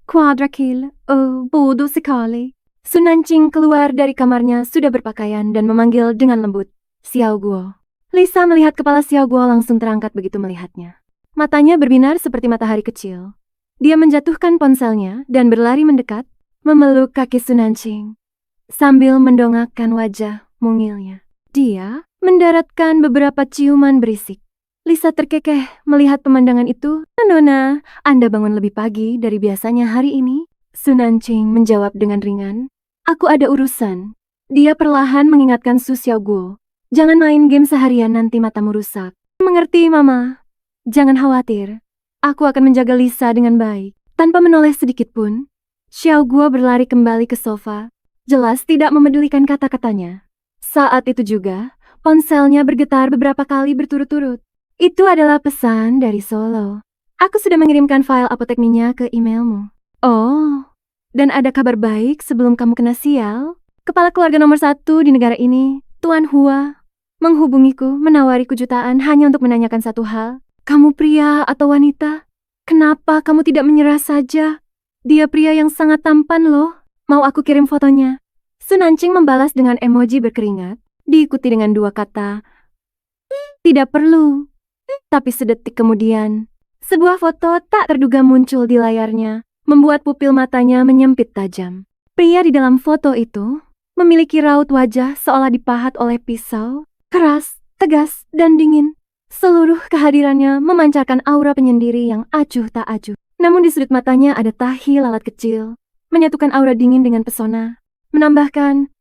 oh bodoh sekali. Su Nanjing keluar dari kamarnya sudah berpakaian dan memanggil dengan lembut, Xiao Guo. Lisa melihat kepala Xiao Guo langsung terangkat begitu melihatnya. Matanya berbinar seperti matahari kecil. Dia menjatuhkan ponselnya dan berlari mendekat, memeluk kaki Su Nanjing. Sambil mendongakkan wajah mungilnya, dia mendaratkan beberapa ciuman berisik. Lisa terkekeh melihat pemandangan itu. Nona, Anda bangun lebih pagi dari biasanya hari ini? Su Nanjing menjawab dengan ringan. Aku ada urusan. Dia perlahan mengingatkan Su Xiaoguo. Jangan main game seharian nanti matamu rusak. Mengerti, Mama? Jangan khawatir. Aku akan menjaga Lisa dengan baik. Tanpa menoleh sedikit pun, Xiaoguo berlari kembali ke sofa. Jelas tidak memedulikan kata-katanya. Saat itu juga, ponselnya bergetar beberapa kali berturut-turut. Itu adalah pesan dari Solo. Aku sudah mengirimkan file apotek Mengya ke emailmu. Oh, dan ada kabar baik sebelum kamu kena sial. Kepala keluarga nomor 1 di negara ini, Tuan Hua, menghubungiku menawariku jutaan hanya untuk menanyakan satu hal. Kamu pria atau wanita? Kenapa kamu tidak menyerah saja? Dia pria yang sangat tampan loh. Mau aku kirim fotonya? Sun Anqing membalas dengan emoji berkeringat, diikuti dengan dua kata, "Tidak perlu." Tapi sedetik kemudian, sebuah foto tak terduga muncul di layarnya, membuat pupil matanya menyempit tajam. Pria di dalam foto itu memiliki raut wajah seolah dipahat oleh pisau, keras, tegas, dan dingin. Seluruh kehadirannya memancarkan aura penyendiri yang acuh tak acuh. Namun di sudut matanya ada tahi lalat kecil, menyatukan aura dingin dengan pesona, menambahkan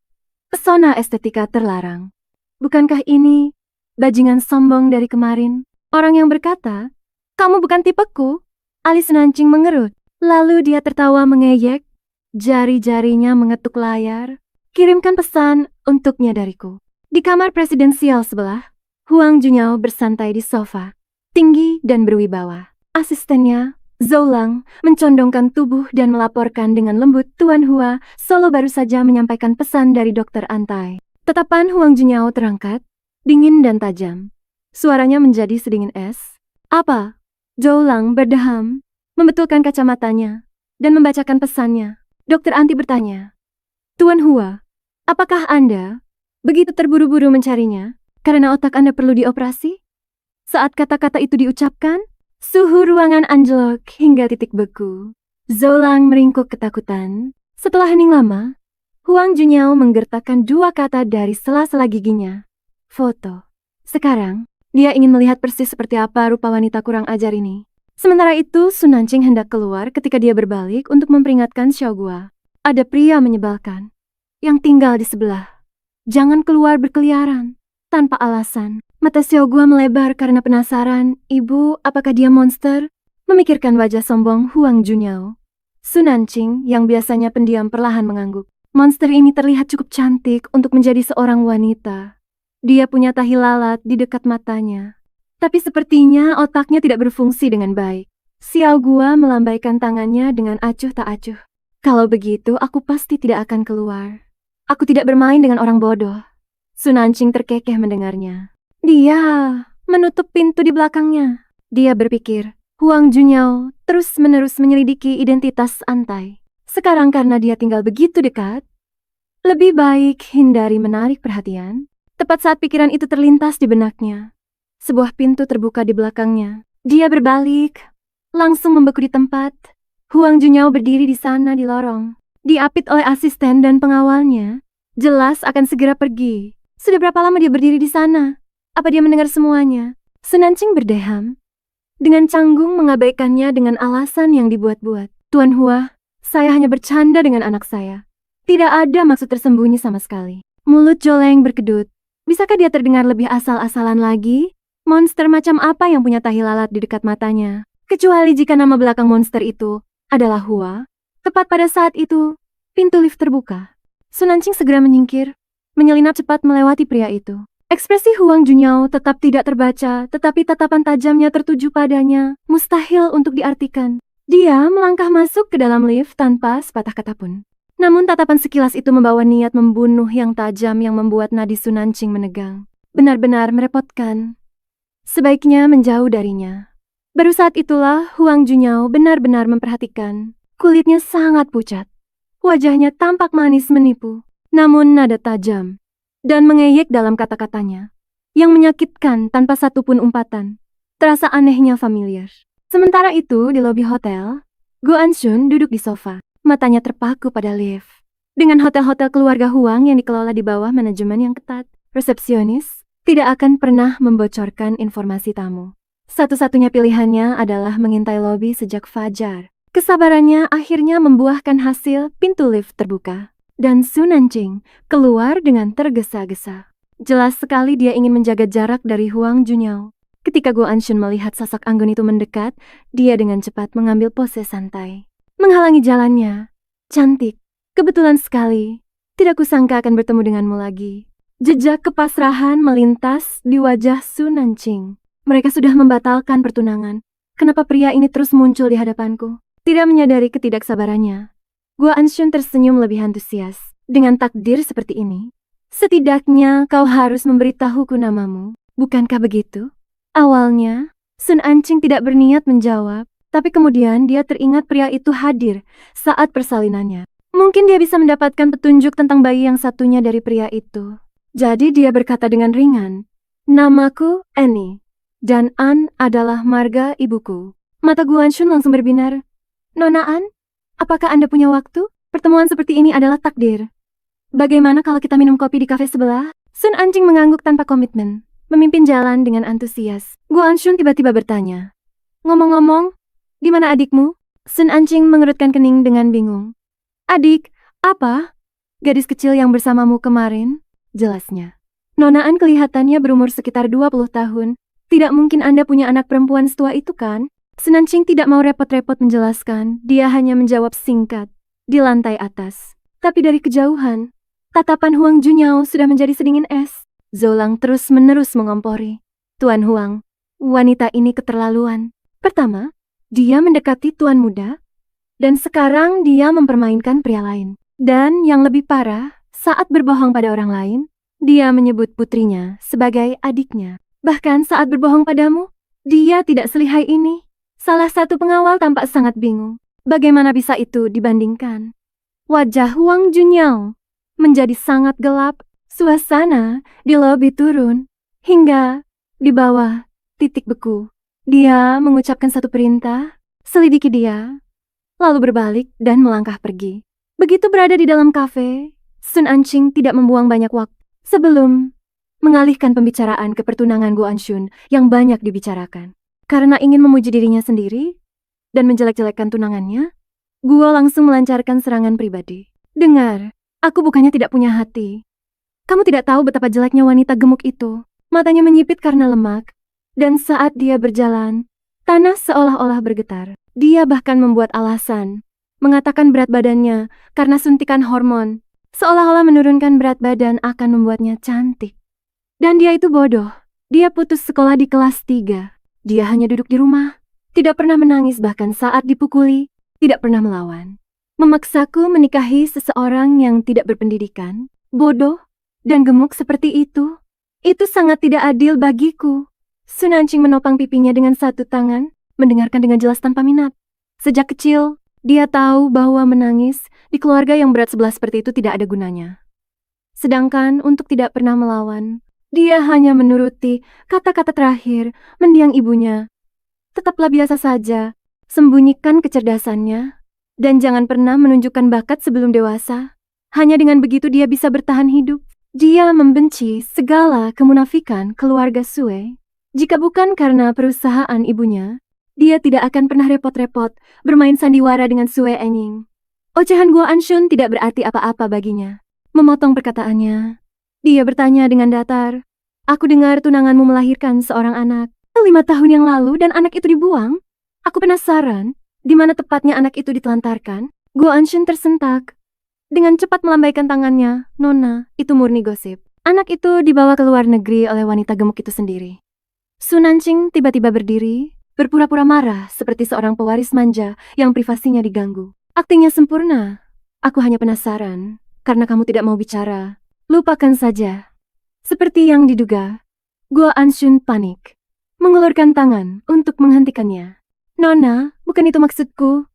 pesona estetika terlarang. Bukankah ini bajingan sombong dari kemarin? Orang yang berkata, "Kamu bukan tipeku." Alis Sun Anqing mengerut, lalu dia tertawa mengejek, jari-jarinya mengetuk layar. "Kirimkan pesan untuknya dariku." Di kamar presidensial sebelah, Huang Junyao bersantai di sofa, tinggi dan berwibawa. Asistennya, Zhou Lang, mencondongkan tubuh dan melaporkan dengan lembut, "Tuan Hua, Solo baru saja menyampaikan pesan dari Dokter Antai." Tatapan Huang Junyao terangkat, dingin dan tajam. Suaranya menjadi sedingin es. "Apa?" Zhou Lang berdeham, membetulkan kacamatanya, dan membacakan pesannya. Dokter Anti bertanya, "Tuan Hua, apakah Anda begitu terburu-buru mencarinya karena otak Anda perlu dioperasi?" Saat kata-kata itu diucapkan, suhu ruangan anjlok hingga titik beku. Zhou Lang meringkuk ketakutan. Setelah hening lama, Huang Junyao menggertakkan dua kata dari sela-sela giginya. "Foto." Sekarang, dia ingin melihat persis seperti apa rupa wanita kurang ajar ini. Sementara itu, Sun Anqing hendak keluar ketika dia berbalik untuk memperingatkan Xiao Gua. "Ada pria menyebalkan yang tinggal di sebelah. Jangan keluar berkeliaran." Tanpa alasan, mata Xiao Gua melebar karena penasaran. "Ibu, apakah dia monster?" Memikirkan wajah sombong Huang Junyao, Sun Anqing yang biasanya pendiam perlahan mengangguk. Monster ini terlihat cukup cantik untuk menjadi seorang wanita. Dia punya tahi lalat di dekat matanya. Tapi sepertinya otaknya tidak berfungsi dengan baik. Xiao Gua melambaikan tangannya dengan acuh tak acuh. "Kalau begitu, aku pasti tidak akan keluar. Aku tidak bermain dengan orang bodoh." Sun Anqing terkekeh mendengarnya. Dia menutup pintu di belakangnya. Dia berpikir, Huang Junyao terus-menerus menyelidiki identitas Antai. Sekarang karena dia tinggal begitu dekat, lebih baik hindari menarik perhatian. Tepat saat pikiran itu terlintas di benaknya, sebuah pintu terbuka di belakangnya. Dia berbalik, langsung membeku di tempat. Huang Junyao berdiri di sana di lorong, diapit oleh asisten dan pengawalnya. Jelas akan segera pergi. Sudah berapa lama dia berdiri di sana? Apa dia mendengar semuanya? Sun Anqing berdeham, dengan canggung mengabaikannya dengan alasan yang dibuat-buat. "Tuan Hua, saya hanya bercanda dengan anak saya. Tidak ada maksud tersembunyi sama sekali." Mulut Joleng berkedut. Bisakah dia terdengar lebih asal-asalan lagi? Monster macam apa yang punya tahi lalat di dekat matanya? Kecuali jika nama belakang monster itu adalah Hua. Tepat pada saat itu, pintu lift terbuka. Sun Anqing segera menyingkir, menyelinap cepat melewati pria itu. Ekspresi Huang Junyao tetap tidak terbaca, tetapi tatapan tajamnya tertuju padanya, mustahil untuk diartikan. Dia melangkah masuk ke dalam lift tanpa sepatah kata pun. Namun tatapan sekilas itu membawa niat membunuh yang tajam yang membuat nadi Sun Anqing menegang. Benar-benar merepotkan. Sebaiknya menjauh darinya. Baru saat itulah Huang Junyao benar-benar memperhatikan. Kulitnya sangat pucat. Wajahnya tampak manis menipu, namun nada tajam dan mengeyek dalam kata-katanya, yang menyakitkan tanpa satupun umpatan. Terasa anehnya familiar. Sementara itu, di lobi hotel, Go Anshun duduk di sofa. Matanya terpaku pada lift. Dengan hotel-hotel keluarga Huang yang dikelola di bawah manajemen yang ketat, resepsionis tidak akan pernah membocorkan informasi tamu. Satu-satunya pilihannya adalah mengintai lobi sejak fajar. Kesabarannya akhirnya membuahkan hasil. Pintu lift terbuka, dan Sun Anqing keluar dengan tergesa-gesa. Jelas sekali dia ingin menjaga jarak dari Huang Junyao. Ketika Go Anshun melihat sasak anggun itu mendekat, dia dengan cepat mengambil pose santai, menghalangi jalannya. "Cantik, kebetulan sekali. Tidak kusangka akan bertemu denganmu lagi." Jejak kepasrahan melintas di wajah Sun Anqing. Mereka sudah membatalkan pertunangan. Kenapa pria ini terus muncul di hadapanku? Tidak menyadari ketidaksabarannya, Go Anshun tersenyum lebih antusias. "Dengan takdir seperti ini, setidaknya kau harus memberitahuku namamu, bukankah begitu?" Awalnya, Sun Anqing tidak berniat menjawab, tapi kemudian dia teringat pria itu hadir saat persalinannya. Mungkin dia bisa mendapatkan petunjuk tentang bayi yang satunya dari pria itu. Jadi dia berkata dengan ringan, "Namaku Annie, dan An adalah marga ibuku." Mata Guanshun langsung berbinar. "Nona An, apakah Anda punya waktu? Pertemuan seperti ini adalah takdir. Bagaimana kalau kita minum kopi di kafe sebelah?" Sun Anjing mengangguk tanpa komitmen, memimpin jalan dengan antusias. Guanshun tiba-tiba bertanya, "Ngomong-ngomong, di mana adikmu?" Sun Anjing mengerutkan kening dengan bingung. "Adik, apa? Gadis kecil yang bersamamu kemarin?" Jelasnya. "Nona An kelihatannya berumur sekitar 20 tahun. Tidak mungkin Anda punya anak perempuan setua itu kan?" Sun Anjing tidak mau repot-repot menjelaskan, dia hanya menjawab singkat, "Di lantai atas." Tapi dari kejauhan, tatapan Huang Junyao sudah menjadi sedingin es. Zoulang terus-menerus mengompori. "Tuan Huang, wanita ini keterlaluan. Pertama, dia mendekati tuan muda, dan sekarang dia mempermainkan pria lain. Dan yang lebih parah, saat berbohong pada orang lain, dia menyebut putrinya sebagai adiknya. Bahkan saat berbohong padamu, dia tidak selihai ini." Salah satu pengawal tampak sangat bingung. Bagaimana bisa itu dibandingkan? Wajah Huang Junyao menjadi sangat gelap. Suasana di lobi turun hingga di bawah titik beku. Dia mengucapkan satu perintah, selidiki dia, lalu berbalik dan melangkah pergi. Begitu berada di dalam kafe, Sun Anjing tidak membuang banyak waktu sebelum mengalihkan pembicaraan ke pertunangan Guanshun yang banyak dibicarakan. Karena ingin memuji dirinya sendiri dan menjelek-jelekkan tunangannya, Guo langsung melancarkan serangan pribadi. "Dengar, aku bukannya tidak punya hati. Kamu tidak tahu betapa jeleknya wanita gemuk itu." Matanya menyipit karena lemak, dan saat dia berjalan, tanah seolah-olah bergetar. Dia bahkan membuat alasan, mengatakan berat badannya karena suntikan hormon, seolah-olah menurunkan berat badan akan membuatnya cantik. Dan dia itu bodoh. Dia putus sekolah di kelas 3. Dia hanya duduk di rumah, tidak pernah menangis bahkan saat dipukuli, tidak pernah melawan. Memaksaku menikahi seseorang yang tidak berpendidikan, bodoh, dan gemuk seperti itu sangat tidak adil bagiku. Sun Anjing menopang pipinya dengan satu tangan, mendengarkan dengan jelas tanpa minat. Sejak kecil, dia tahu bahwa menangis di keluarga yang berat sebelah seperti itu tidak ada gunanya. Sedangkan untuk tidak pernah melawan, dia hanya menuruti kata-kata terakhir mendiang ibunya. "Tetaplah biasa saja, sembunyikan kecerdasannya, dan jangan pernah menunjukkan bakat sebelum dewasa. Hanya dengan begitu dia bisa bertahan hidup." Dia membenci segala kemunafikan keluarga Sue. Jika bukan karena perusahaan ibunya, dia tidak akan pernah repot-repot bermain sandiwara dengan Sue Enying. Ocehan Guanshun tidak berarti apa-apa baginya. Memotong perkataannya, dia bertanya dengan datar, "Aku dengar tunanganmu melahirkan seorang anak 5 tahun yang lalu dan anak itu dibuang. Aku penasaran, di mana tepatnya anak itu ditelantarkan?" Guanshun tersentak. Dengan cepat melambaikan tangannya, "Nona, itu murni gosip. Anak itu dibawa ke luar negeri oleh wanita gemuk itu sendiri." Sun Anjing tiba-tiba berdiri, berpura-pura marah seperti seorang pewaris manja yang privasinya diganggu. "Aktingnya sempurna. Aku hanya penasaran, karena kamu tidak mau bicara. Lupakan saja." Seperti yang diduga, Guanshun panik, mengulurkan tangan untuk menghentikannya. "Nona, bukan itu maksudku.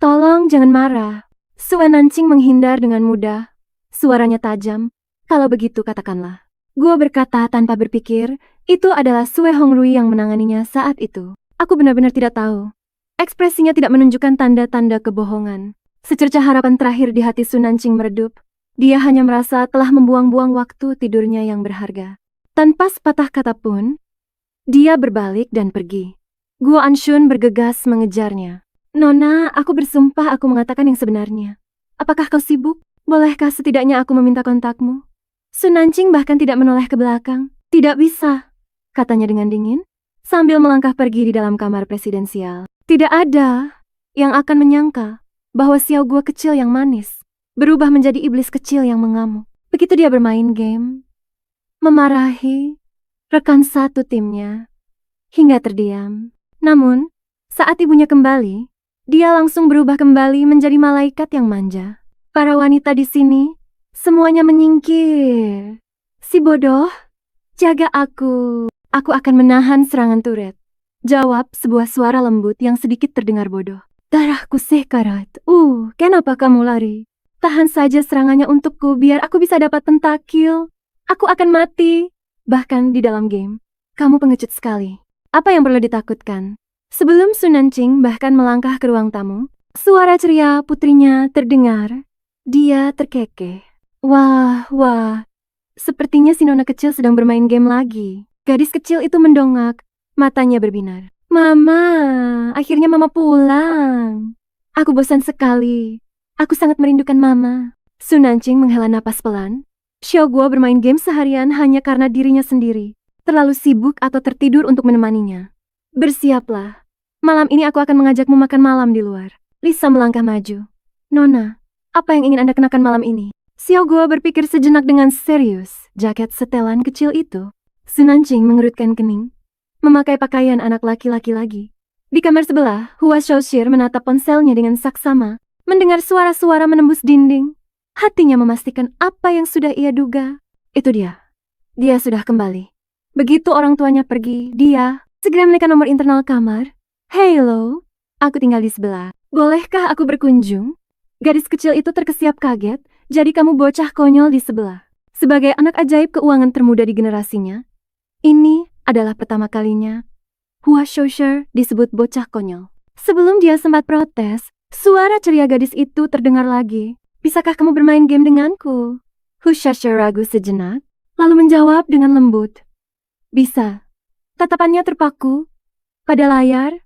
Tolong jangan marah." Sun Anjing menghindar dengan mudah. Suaranya tajam. "Kalau begitu katakanlah." Guo berkata tanpa berpikir, itu adalah Sue Hongrui yang menanganinya saat itu. "Aku benar-benar tidak tahu." Ekspresinya tidak menunjukkan tanda-tanda kebohongan. Secercah harapan terakhir di hati Sun Anjing meredup. Dia hanya merasa telah membuang-buang waktu tidurnya yang berharga. Tanpa sepatah kata pun, dia berbalik dan pergi. Guanshun bergegas mengejarnya. "Nona, aku bersumpah aku mengatakan yang sebenarnya. Apakah kau sibuk? Bolehkah setidaknya aku meminta kontakmu?" Sun Anjing bahkan tidak menoleh ke belakang. "Tidak bisa," katanya dengan dingin, sambil melangkah pergi di dalam kamar presidensial. Tidak ada yang akan menyangka bahwa Xiao Guo kecil yang manis berubah menjadi iblis kecil yang mengamuk. Begitu dia bermain game, memarahi rekan satu timnya, hingga terdiam. Namun, saat ibunya kembali, dia langsung berubah kembali menjadi malaikat yang manja. Para wanita di sini, semuanya menyingkir. "Si bodoh, jaga aku. Aku akan menahan serangan Tourette," jawab sebuah suara lembut yang sedikit terdengar bodoh. "Darahku sekarat. Kenapa kamu lari?" Tahan saja serangannya untukku biar aku bisa dapat pentakil. Aku akan mati. Bahkan di dalam game, kamu pengecut sekali. Apa yang perlu ditakutkan? Sebelum Su Nanqing bahkan melangkah ke ruang tamu, suara ceria putrinya terdengar. Dia terkekeh. Wah, wah. Sepertinya si nona kecil sedang bermain game lagi. Gadis kecil itu mendongak, matanya berbinar. Mama, akhirnya mama pulang. Aku bosan sekali. Aku sangat merindukan mama. Su Nanqing menghela napas pelan. Xiao Guo bermain game seharian hanya karena dirinya sendiri. Terlalu sibuk atau tertidur untuk menemaninya. Bersiaplah. Malam ini aku akan mengajakmu makan malam di luar. Lisa melangkah maju. Nona, apa yang ingin Anda kenakan malam ini? Xiao Guo berpikir sejenak dengan serius. Jaket setelan kecil itu. Su Nanqing mengerutkan kening. Memakai pakaian anak laki-laki lagi. Di kamar sebelah, Hua Xiaoxir menatap ponselnya dengan saksama. Mendengar suara-suara menembus dinding. Hatinya memastikan apa yang sudah ia duga. Itu dia. Dia sudah kembali. Begitu orang tuanya pergi, dia segera menekan nomor internal kamar. Hello, aku tinggal di sebelah. Bolehkah aku berkunjung? Gadis kecil itu terkesiap kaget. Jadi kamu bocah konyol di sebelah. Sebagai anak ajaib keuangan termuda di generasinya, ini adalah pertama kalinya Hua Xiaoxir disebut bocah konyol. Sebelum dia sempat protes, suara ceria gadis itu terdengar lagi. Bisakah kamu bermain game denganku? Hua Xiaoxir ragu sejenak, lalu menjawab dengan lembut. Bisa. Tatapannya terpaku pada layar.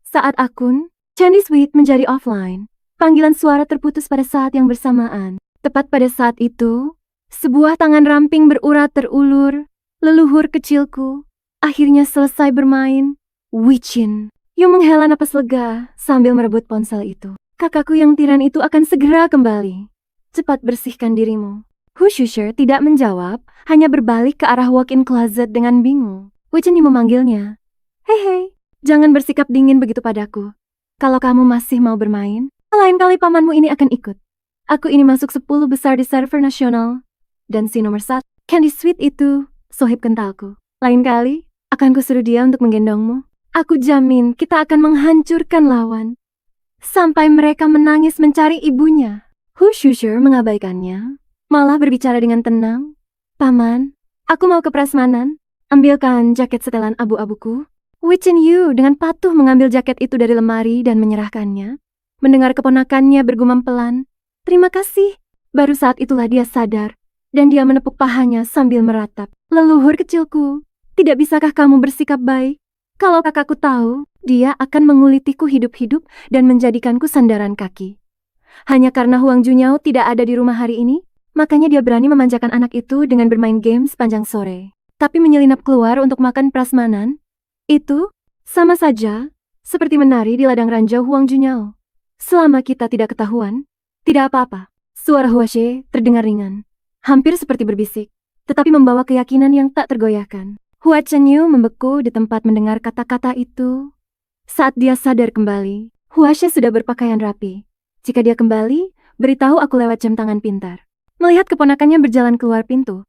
Saat akun Candy Sweet menjadi offline, panggilan suara terputus pada saat yang bersamaan. Tepat pada saat itu, sebuah tangan ramping berurat terulur. Leluhur kecilku akhirnya selesai bermain. Wichin. Yu menghela napas lega sambil merebut ponsel itu. Kakakku yang tiran itu akan segera kembali. Cepat bersihkan dirimu. Hu Xiaoxir tidak menjawab, hanya berbalik ke arah walk-in closet dengan bingung. Wichin memanggilnya. Hei, jangan bersikap dingin begitu padaku. Kalau kamu masih mau bermain, lain kali pamanmu ini akan ikut. Aku ini masuk 10 besar di server nasional. Dan si nomor 1, Candy Sweet itu, sohib kentalku. Lain kali, akan kusuruh dia untuk menggendongmu. Aku jamin kita akan menghancurkan lawan. Sampai mereka menangis mencari ibunya. Hu Xiaoxir mengabaikannya, malah berbicara dengan tenang. Paman, aku mau ke prasmanan. Ambilkan jaket setelan abu-abuku. Wichin Yu dengan patuh mengambil jaket itu dari lemari dan menyerahkannya. Mendengar keponakannya bergumam pelan. Terima kasih. Baru saat itulah dia sadar, dan dia menepuk pahanya sambil meratap. Leluhur kecilku, tidak bisakah kamu bersikap baik? Kalau kakakku tahu, dia akan mengulitiku hidup-hidup dan menjadikanku sandaran kaki. Hanya karena Huang Junyao tidak ada di rumah hari ini, makanya dia berani memanjakan anak itu dengan bermain game sepanjang sore. Tapi menyelinap keluar untuk makan prasmanan, itu sama saja seperti menari di ladang ranjau Huang Junyao. Selama kita tidak ketahuan, tidak apa-apa. Suara Hua Xie terdengar ringan, hampir seperti berbisik, tetapi membawa keyakinan yang tak tergoyahkan. Hua Chenyu membeku di tempat mendengar kata-kata itu. Saat dia sadar kembali, Hua Xie sudah berpakaian rapi. Jika dia kembali, beritahu aku lewat jam tangan pintar. Melihat keponakannya berjalan keluar pintu,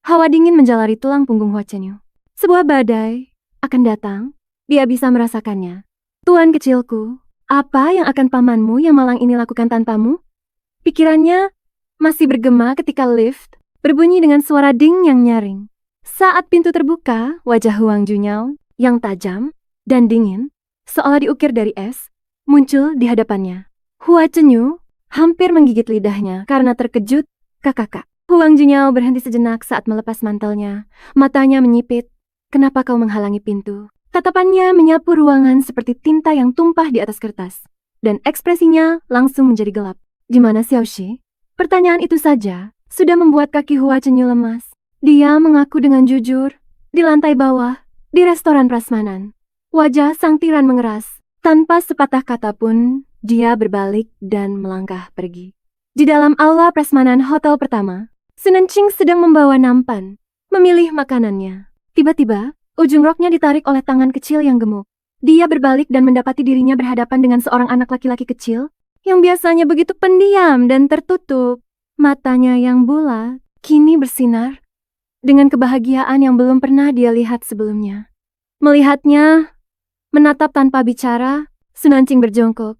hawa dingin menjalari tulang punggung Hua Chenyu. Sebuah badai akan datang, dia bisa merasakannya. Tuan kecilku, apa yang akan pamanmu yang malang ini lakukan tanpamu? Pikirannya masih bergema ketika lift berbunyi dengan suara ding yang nyaring. Saat pintu terbuka, wajah Huang Junyao yang tajam dan dingin, seolah diukir dari es, muncul di hadapannya. Hua Chenyu hampir menggigit lidahnya karena terkejut. Kakak. Huang Junyao berhenti sejenak saat melepas mantelnya. Matanya menyipit. Kenapa kau menghalangi pintu? Tatapannya menyapu ruangan seperti tinta yang tumpah di atas kertas. Dan ekspresinya langsung menjadi gelap. Di mana Xiaoxi? Pertanyaan itu saja sudah membuat kaki Hua Chenyu lemas. Dia mengaku dengan jujur, di lantai bawah, di restoran prasmanan. Wajah sang tiran mengeras. Tanpa sepatah kata pun, dia berbalik dan melangkah pergi. Di dalam aula prasmanan hotel pertama, Su Nanqing sedang membawa nampan, memilih makanannya. Tiba-tiba, ujung roknya ditarik oleh tangan kecil yang gemuk. Dia berbalik dan mendapati dirinya berhadapan dengan seorang anak laki-laki kecil, yang biasanya begitu pendiam dan tertutup. Matanya yang bulat, kini bersinar dengan kebahagiaan yang belum pernah dia lihat sebelumnya. Melihatnya, menatap tanpa bicara, Su Nanqing berjongkok,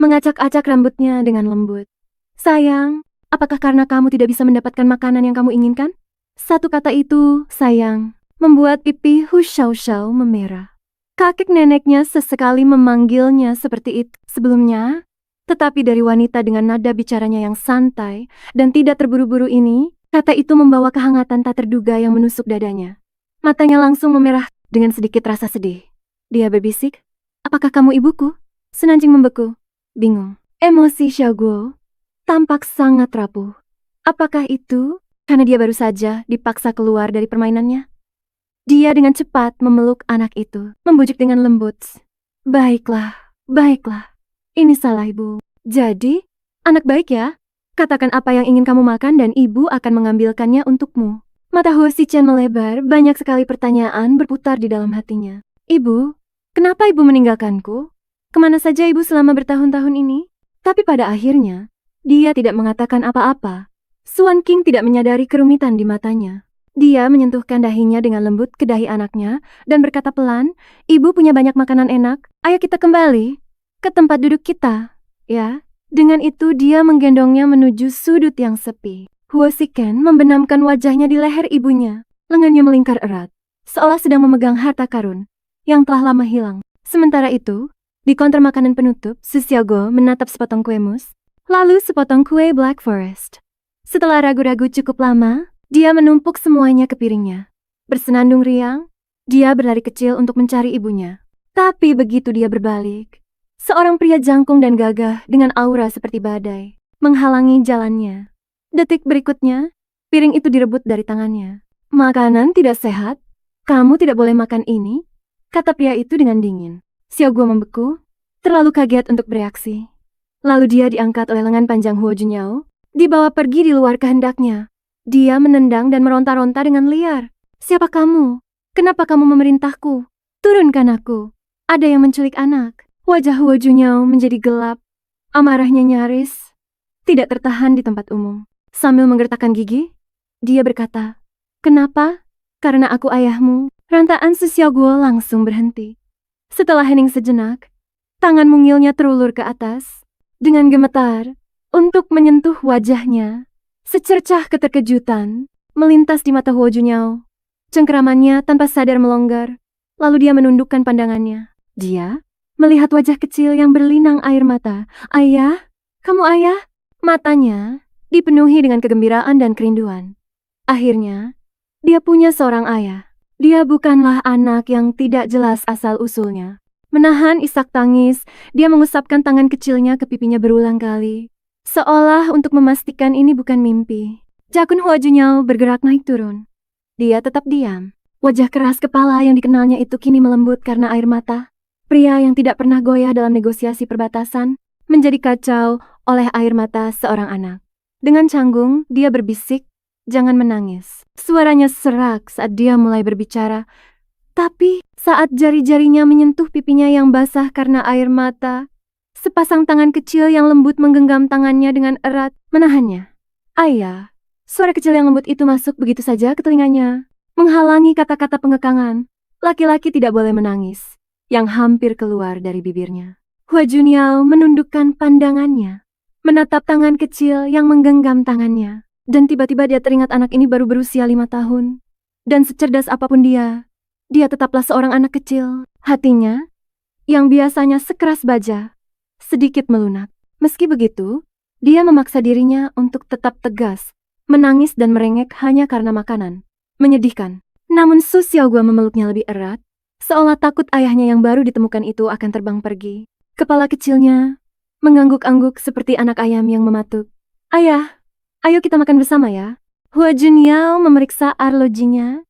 mengacak-acak rambutnya dengan lembut. Sayang, apakah karena kamu tidak bisa mendapatkan makanan yang kamu inginkan? Satu kata itu, sayang, membuat pipi Hu Xiaoxiao memerah. Kakek neneknya sesekali memanggilnya seperti itu sebelumnya, tetapi dari wanita dengan nada bicaranya yang santai dan tidak terburu-buru ini, kata itu membawa kehangatan tak terduga yang menusuk dadanya. Matanya langsung memerah dengan sedikit rasa sedih. Dia berbisik, "Apakah kamu ibuku?" Su Nanjing membeku, bingung. Emosi Xiao Guo tampak sangat rapuh. Apakah itu karena dia baru saja dipaksa keluar dari permainannya? Dia dengan cepat memeluk anak itu, membujuk dengan lembut. Baiklah, baiklah. Ini salah ibu. Jadi, anak baik ya? Katakan apa yang ingin kamu makan dan ibu akan mengambilkannya untukmu. Mata Huo Xichen melebar, banyak sekali pertanyaan berputar di dalam hatinya. Ibu, kenapa ibu meninggalkanku? Kemana saja ibu selama bertahun-tahun ini? Tapi pada akhirnya, dia tidak mengatakan apa-apa. Suan King tidak menyadari kerumitan di matanya. Dia menyentuhkan dahinya dengan lembut ke dahi anaknya dan berkata pelan, "Ibu punya banyak makanan enak, ayo kita kembali ke tempat duduk kita." Ya, dengan itu dia menggendongnya menuju sudut yang sepi. Huo Xiken membenamkan wajahnya di leher ibunya, lengannya melingkar erat, seolah sedang memegang harta karun yang telah lama hilang. Sementara itu, di counter makanan penutup, Su Xiaoguo menatap sepotong kue mus, lalu sepotong kue Black Forest. Setelah ragu-ragu cukup lama, dia menumpuk semuanya ke piringnya. Bersenandung riang, dia berlari kecil untuk mencari ibunya. Tapi begitu dia berbalik, seorang pria jangkung dan gagah dengan aura seperti badai menghalangi jalannya. Detik berikutnya, piring itu direbut dari tangannya. "Makanan tidak sehat, kamu tidak boleh makan ini," kata pria itu dengan dingin. Xiao Guo membeku, terlalu kaget untuk bereaksi. Lalu dia diangkat oleh lengan panjang Huo Junyao, dibawa pergi di luar kehendaknya. Dia menendang dan meronta-ronta dengan liar. "Siapa kamu? Kenapa kamu memerintahku? Turunkan aku. Ada yang menculik anak." Wajah Huo Junyao menjadi gelap. Amarahnya nyaris tidak tertahan di tempat umum. Sambil menggertakkan gigi, dia berkata, "Kenapa? Karena aku ayahmu." Rantaan Su Xiaoguo langsung berhenti. Setelah hening sejenak, tangan mungilnya terulur ke atas dengan gemetar untuk menyentuh wajahnya. Secercah keterkejutan melintas di mata Huo Junyao. Cengkeramannya tanpa sadar melonggar, lalu dia menundukkan pandangannya. Dia melihat wajah kecil yang berlinang air mata. "Ayah? Kamu ayah?" Matanya dipenuhi dengan kegembiraan dan kerinduan. Akhirnya, dia punya seorang ayah. Dia bukanlah anak yang tidak jelas asal-usulnya. Menahan isak tangis, dia mengusapkan tangan kecilnya ke pipinya berulang kali, seolah untuk memastikan ini bukan mimpi. Jakun Huo Junyao bergerak naik turun. Dia tetap diam. Wajah keras kepala yang dikenalnya itu kini melembut karena air mata. Pria yang tidak pernah goyah dalam negosiasi perbatasan menjadi kacau oleh air mata seorang anak. Dengan canggung, dia berbisik, "Jangan menangis." Suaranya serak saat dia mulai berbicara. Tapi saat jari-jarinya menyentuh pipinya yang basah karena air mata, sepasang tangan kecil yang lembut menggenggam tangannya dengan erat, menahannya. "Ayah." Suara kecil yang lembut itu masuk begitu saja ke telinganya, menghalangi kata-kata pengekangan. "Laki-laki tidak boleh menangis," yang hampir keluar dari bibirnya. Huo Junyao menundukkan pandangannya, menatap tangan kecil yang menggenggam tangannya. Dan tiba-tiba dia teringat anak ini baru berusia 5 tahun. Dan secerdas apapun dia tetaplah seorang anak kecil. Hatinya, yang biasanya sekeras baja, sedikit melunak. Meski begitu, dia memaksa dirinya untuk tetap tegas, menangis dan merengek hanya karena makanan. Menyedihkan. Namun Su Xiaoguo memeluknya lebih erat, seolah takut ayahnya yang baru ditemukan itu akan terbang pergi. Kepala kecilnya mengangguk-angguk seperti anak ayam yang mematuk. "Ayah, ayo kita makan bersama ya." Huo Junyao memeriksa arlojinya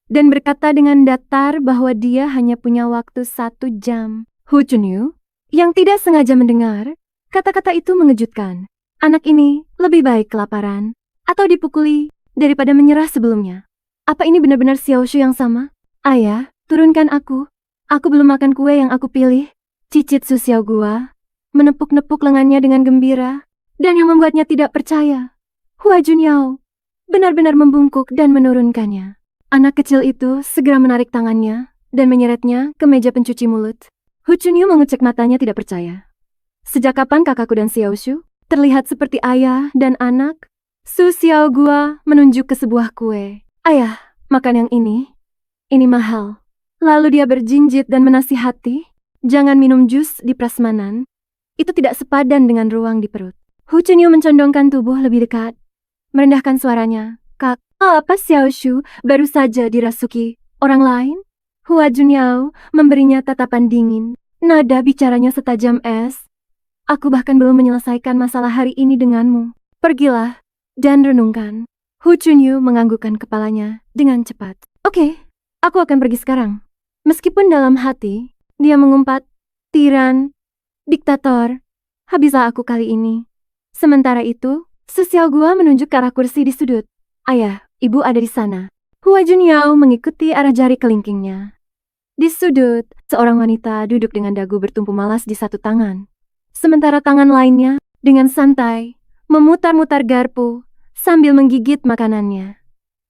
dan berkata dengan datar bahwa dia hanya punya waktu 1 jam. Hu Chunyu, yang tidak sengaja mendengar, kata-kata itu mengejutkan. Anak ini lebih baik kelaparan atau dipukuli daripada menyerah sebelumnya. Apa ini benar-benar Xiao Shu yang sama? "Ayah, turunkan aku. Aku belum makan kue yang aku pilih." Cicit Su Xiaoguo menepuk-nepuk lengannya dengan gembira, dan yang membuatnya tidak percaya, Huo Junyao benar-benar membungkuk dan menurunkannya. Anak kecil itu segera menarik tangannya dan menyeretnya ke meja pencuci mulut. Hu Chunyu mengucek matanya tidak percaya. "Sejak kapan kakakku dan Xiao Shu terlihat seperti ayah dan anak. Su Xiaogua menunjuk ke sebuah kue. Ayah, makan yang ini. Ini mahal. Lalu dia berjinjit dan menasihati, jangan minum jus di prasmanan. Itu tidak sepadan dengan ruang di perut. Hu Chunyu mencondongkan tubuh lebih dekat, merendahkan suaranya. Kak, apa Xiao Shu baru saja dirasuki orang lain? Hua Junyao memberinya tatapan dingin. Nada bicaranya setajam es. Aku bahkan belum menyelesaikan masalah hari ini denganmu. Pergilah dan renungkan. Hu Chunyu menganggukkan kepalanya dengan cepat. Oke, aku akan pergi sekarang. Meskipun dalam hati, dia mengumpat, tiran, diktator, habislah aku kali ini. Sementara itu, Su Xiaogua menunjuk ke arah kursi di sudut. Ayah, ibu ada di sana. Hua Junyao mengikuti arah jari kelingkingnya. Di sudut, seorang wanita duduk dengan dagu bertumpu malas di satu tangan. Sementara tangan lainnya, dengan santai, memutar-mutar garpu sambil menggigit makanannya.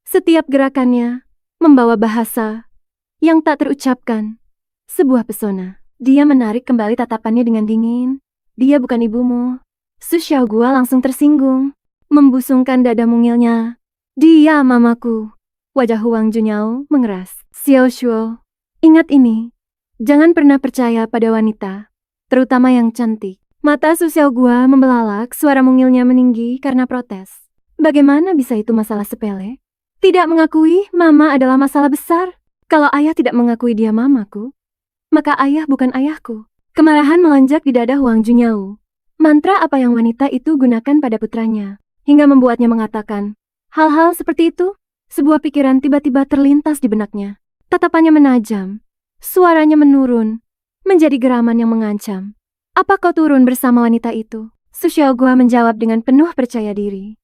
Setiap gerakannya membawa bahasa yang tak terucapkan. Sebuah pesona. Dia menarik kembali tatapannya dengan dingin. Dia bukan ibumu. Su Xiaogua langsung tersinggung, membusungkan dada mungilnya. Dia mamaku. Wajah Huang Junyao mengeras. Xiao Shuo, ingat ini. Jangan pernah percaya pada wanita, terutama yang cantik. Mata Su Xiaogua membelalak, suara mungilnya meninggi karena protes. Bagaimana bisa itu masalah sepele? Tidak mengakui mama adalah masalah besar. Kalau ayah tidak mengakui dia mamaku, maka ayah bukan ayahku. Kemarahan melonjak di dada Huang Junyao. Mantra apa yang wanita itu gunakan pada putranya, hingga membuatnya mengatakan hal-hal seperti itu. Sebuah pikiran tiba-tiba terlintas di benaknya. Tatapannya menajam, suaranya menurun, menjadi geraman yang mengancam. Apa kau turun bersama wanita itu? Su Xiaogua menjawab dengan penuh percaya diri.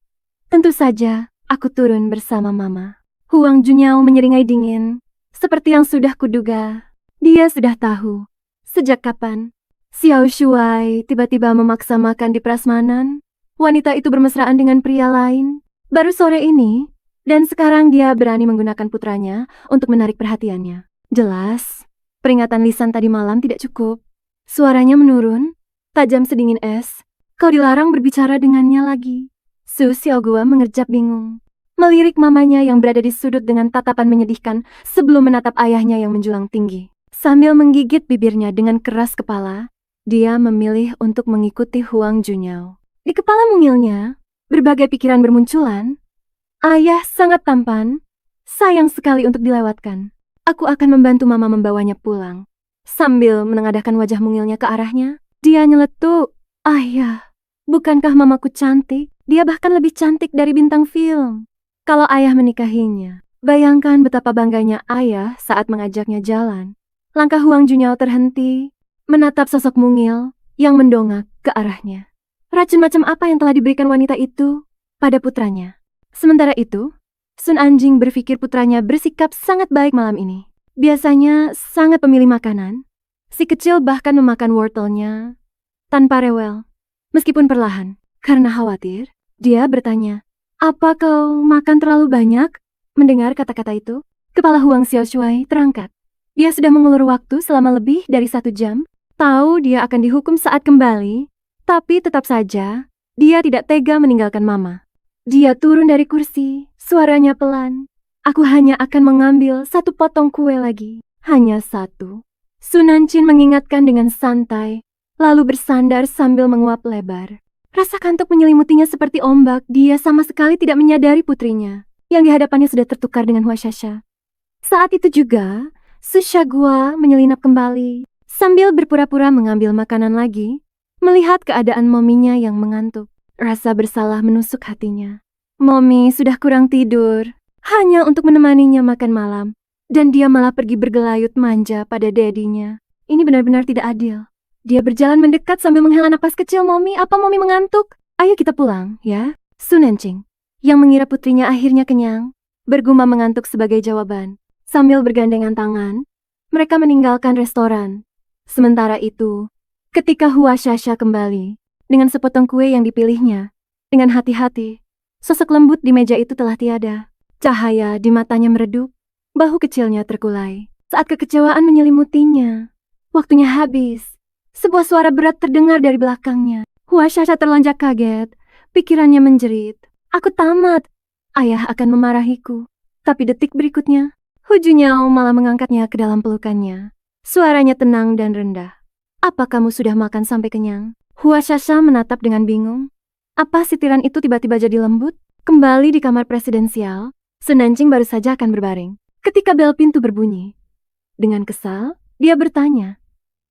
Tentu saja, aku turun bersama mama. Huang Junyao menyeringai dingin. Seperti yang sudah kuduga, dia sudah tahu. Sejak kapan Xiao Shuai tiba-tiba memaksa makan di prasmanan? Wanita itu bermesraan dengan pria lain baru sore ini, dan sekarang dia berani menggunakan putranya untuk menarik perhatiannya. Jelas, peringatan lisan tadi malam tidak cukup. Suaranya menurun, tajam sedingin es. Kau dilarang berbicara dengannya lagi. Su Xiaogua mengerjap bingung. Melirik mamanya yang berada di sudut dengan tatapan menyedihkan sebelum menatap ayahnya yang menjulang tinggi. Sambil menggigit bibirnya dengan keras kepala, dia memilih untuk mengikuti Huang Junyao. Di kepala mungilnya, berbagai pikiran bermunculan. Ayah sangat tampan, sayang sekali untuk dilewatkan. Aku akan membantu mama membawanya pulang. Sambil menengadahkan wajah mungilnya ke arahnya, dia nyeletuk. Ayah, bukankah mamaku cantik? Dia bahkan lebih cantik dari bintang film. Kalau ayah menikahinya, bayangkan betapa bangganya ayah saat mengajaknya jalan. Langkah Huang Junyao terhenti, menatap sosok mungil yang mendongak ke arahnya. Racun macam apa yang telah diberikan wanita itu pada putranya? Sementara itu, Sun Anjing berpikir putranya bersikap sangat baik malam ini. Biasanya sangat pemilih makanan. Si kecil bahkan memakan wortelnya tanpa rewel. Meskipun perlahan, karena khawatir, dia bertanya, apa kau makan terlalu banyak? Mendengar kata-kata itu, kepala Huang Xiaoshuai terangkat. Dia sudah mengulur waktu selama lebih dari 1 jam. Tahu dia akan dihukum saat kembali, tapi tetap saja, dia tidak tega meninggalkan mama. Dia turun dari kursi, suaranya pelan. Aku hanya akan mengambil 1 potong kue lagi. Hanya 1. Su Nanchin mengingatkan dengan santai, lalu bersandar sambil menguap lebar. Rasa kantuk menyelimutinya seperti ombak. Dia sama sekali tidak menyadari putrinya, yang di hadapannya sudah tertukar dengan Hua Xiaxia. Saat itu juga, Su Xiaogua menyelinap kembali, sambil berpura-pura mengambil makanan lagi, melihat keadaan mominya yang mengantuk. Rasa bersalah menusuk hatinya. Momi sudah kurang tidur, hanya untuk menemaninya makan malam, dan dia malah pergi bergelayut manja pada dedinya. Ini benar-benar tidak adil. Dia berjalan mendekat sambil menghela napas kecil. Momi, apa Momi mengantuk? Ayo kita pulang, ya? Su Nancing, yang mengira putrinya akhirnya kenyang, bergumam mengantuk sebagai jawaban. Sambil bergandengan tangan, mereka meninggalkan restoran. Sementara itu, ketika Hua Xiaxia kembali, dengan sepotong kue yang dipilihnya, dengan hati-hati, sosok lembut di meja itu telah tiada. Cahaya di matanya meredup, bahu kecilnya terkulai. Saat kekecewaan menyelimutinya, waktunya habis. Sebuah suara berat terdengar dari belakangnya. Hua Shasha terlonjak kaget. Pikirannya menjerit. Aku tamat. Ayah akan memarahiku. Tapi detik berikutnya, Hu Junyao malah mengangkatnya ke dalam pelukannya. Suaranya tenang dan rendah. Apa kamu sudah makan sampai kenyang? Hua Shasha menatap dengan bingung. Apa sitiran itu tiba-tiba jadi lembut? Kembali di kamar presidensial, Sun Nanqing baru saja akan berbaring. Ketika bel pintu berbunyi. Dengan kesal, dia bertanya.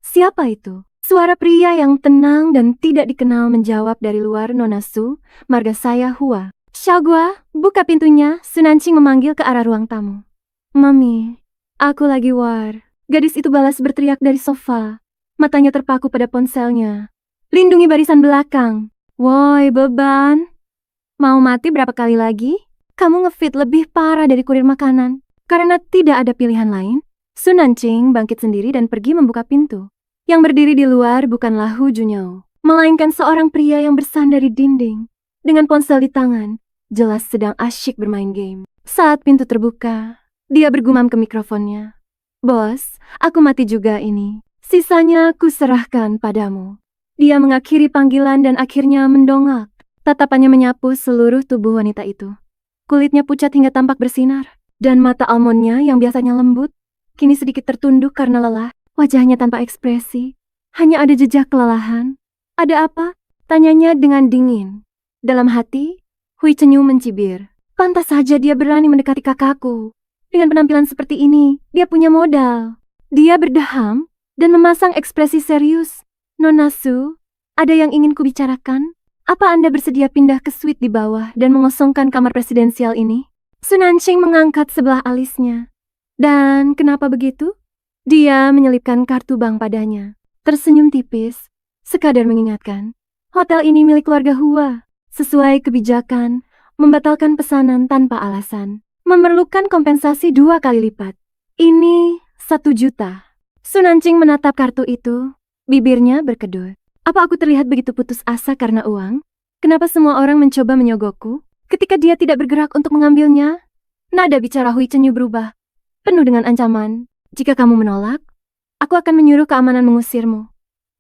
Siapa itu? Suara pria yang tenang dan tidak dikenal menjawab dari luar. Nona Su, marga saya Hua. Xiaogua, buka pintunya. Sun Nanqing memanggil ke arah ruang tamu. Mami, aku lagi war. Gadis itu balas berteriak dari sofa. Matanya terpaku pada ponselnya. Lindungi barisan belakang. Woi, beban. Mau mati berapa kali lagi? Kamu ngefit lebih parah dari kurir makanan. Karena tidak ada pilihan lain, Sun Nanqing bangkit sendiri dan pergi membuka pintu. Yang berdiri di luar bukanlah Hu Junyao, melainkan seorang pria yang bersandar di dinding. Dengan ponsel di tangan, jelas sedang asyik bermain game. Saat pintu terbuka, dia bergumam ke mikrofonnya. Bos, aku mati juga ini. Sisanya aku serahkan padamu. Dia mengakhiri panggilan dan akhirnya mendongak. Tatapannya menyapu seluruh tubuh wanita itu. Kulitnya pucat hingga tampak bersinar. Dan mata almondnya yang biasanya lembut, kini sedikit tertunduk karena lelah. Wajahnya tanpa ekspresi. Hanya ada jejak kelelahan. Ada apa? Tanyanya dengan dingin. Dalam hati, Hui Chenyu mencibir. Pantas saja dia berani mendekati kakakku. Dengan penampilan seperti ini, dia punya modal. Dia berdeham dan memasang ekspresi serius. Nona Su, ada yang ingin kubicarakan? Apa Anda bersedia pindah ke suite di bawah dan mengosongkan kamar presidensial ini? Sun Nanqing mengangkat sebelah alisnya. Dan kenapa begitu? Dia menyelipkan kartu bank padanya. Tersenyum tipis, sekadar mengingatkan. Hotel ini milik keluarga Hua. Sesuai kebijakan, membatalkan pesanan tanpa alasan. Memerlukan kompensasi 2 kali lipat. Ini 1 juta. Sun Nanqing menatap kartu itu. Bibirnya berkedut. Apa aku terlihat begitu putus asa karena uang? Kenapa semua orang mencoba menyogokku? Ketika dia tidak bergerak untuk mengambilnya, nada bicara Hui Chenyu berubah. Penuh dengan ancaman. Jika kamu menolak, aku akan menyuruh keamanan mengusirmu.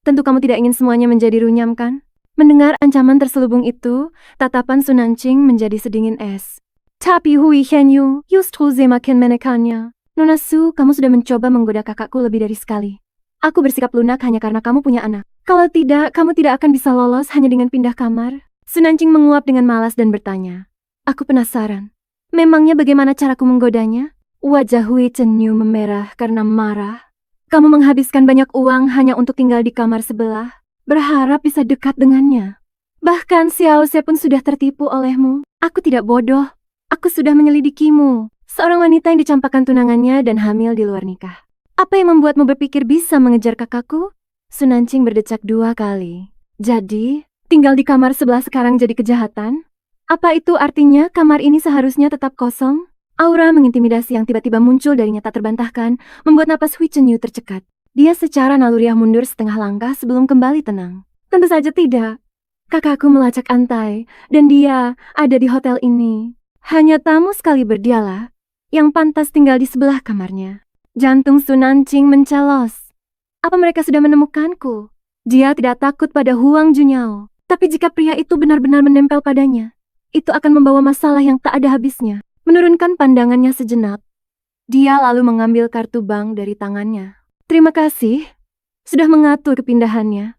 Tentu kamu tidak ingin semuanya menjadi runyam, kan? Mendengar ancaman terselubung itu, tatapan Sun Nanqing menjadi sedingin es. Tapi Hui Chenyu justru semakin menekannya. Nona Su, kamu sudah mencoba menggoda kakakku lebih dari sekali. Aku bersikap lunak hanya karena kamu punya anak. Kalau tidak, kamu tidak akan bisa lolos hanya dengan pindah kamar. Sun Nanqing menguap dengan malas dan bertanya. Aku penasaran. Memangnya bagaimana caraku menggodanya? Wajah Hui Chenyu memerah karena marah. Kamu menghabiskan banyak uang hanya untuk tinggal di kamar sebelah, berharap bisa dekat dengannya. Bahkan Xiao Se pun sudah tertipu olehmu. Aku tidak bodoh. Aku sudah menyelidikimu. Seorang wanita yang dicampakkan tunangannya dan hamil di luar nikah. Apa yang membuatmu berpikir bisa mengejar kakakku? Sun Nanqing berdecak 2 kali. Jadi, tinggal di kamar sebelah sekarang jadi kejahatan? Apa itu artinya kamar ini seharusnya tetap kosong? Aura mengintimidasi yang tiba-tiba muncul darinya tak terbantahkan, membuat napas Hui Chenyu tercekat. Dia secara naluriah mundur setengah langkah sebelum kembali tenang. Tentu saja tidak. Kakakku melacak antai, dan dia ada di hotel ini. Hanya tamu sekali berdialah, yang pantas tinggal di sebelah kamarnya. Jantung Sun Nanqing mencelos. Apa mereka sudah menemukanku? Dia tidak takut pada Huang Junyao. Tapi jika pria itu benar-benar menempel padanya, itu akan membawa masalah yang tak ada habisnya. Menurunkan pandangannya sejenak, dia lalu mengambil kartu bank dari tangannya. Terima kasih, sudah mengatur kepindahannya.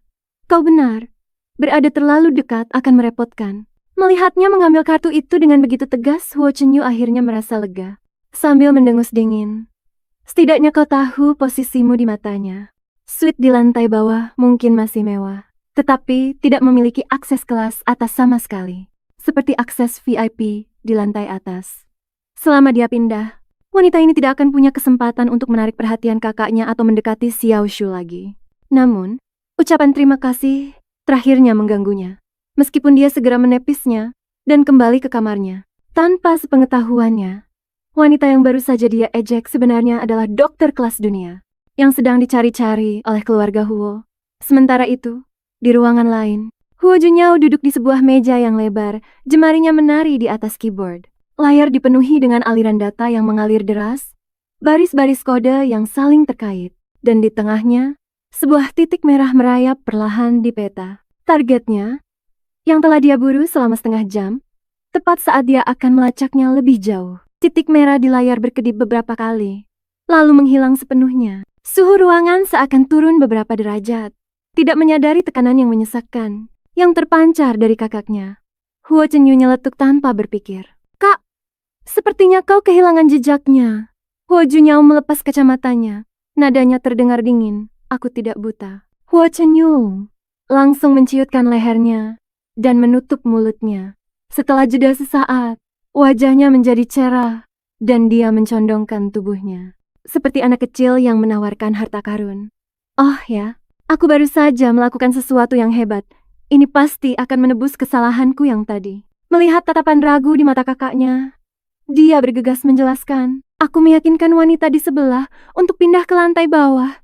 Kau benar, berada terlalu dekat akan merepotkan. Melihatnya mengambil kartu itu dengan begitu tegas, Hu Chenyu akhirnya merasa lega. Sambil mendengus dingin. Setidaknya kau tahu posisimu di matanya. Suite di lantai bawah mungkin masih mewah, tetapi tidak memiliki akses kelas atas sama sekali. Seperti akses VIP di lantai atas. Selama dia pindah, wanita ini tidak akan punya kesempatan untuk menarik perhatian kakaknya atau mendekati Xiao Shu lagi. Namun, ucapan terima kasih terakhirnya mengganggunya. Meskipun dia segera menepisnya dan kembali ke kamarnya. Tanpa sepengetahuannya, wanita yang baru saja dia ejek sebenarnya adalah dokter kelas dunia yang sedang dicari-cari oleh keluarga Huo. Sementara itu, di ruangan lain, Huo Junyao duduk di sebuah meja yang lebar, jemarinya menari di atas keyboard. Layar dipenuhi dengan aliran data yang mengalir deras, baris-baris kode yang saling terkait, dan di tengahnya, sebuah titik merah merayap perlahan di peta. targetnya, yang telah dia buru selama setengah jam, tepat saat dia akan melacaknya lebih jauh. Titik merah di layar berkedip beberapa kali, lalu menghilang sepenuhnya. Suhu ruangan seakan turun beberapa derajat. Tidak menyadari tekanan yang menyesakkan, yang terpancar dari kakaknya. Huo Chenyu nyeletuk tanpa berpikir. Kak, sepertinya kau kehilangan jejaknya. Huo Junyao melepas kacamatanya. Nadanya terdengar dingin. Aku tidak buta. Huo Chenyu langsung menciutkan lehernya dan menutup mulutnya. Setelah jeda sesaat, wajahnya menjadi cerah dan dia mencondongkan tubuhnya. Seperti anak kecil yang menawarkan harta karun. Oh ya, aku baru saja melakukan sesuatu yang hebat. Ini pasti akan menebus kesalahanku yang tadi. Melihat tatapan ragu di mata kakaknya, dia bergegas menjelaskan, aku meyakinkan wanita di sebelah untuk pindah ke lantai bawah.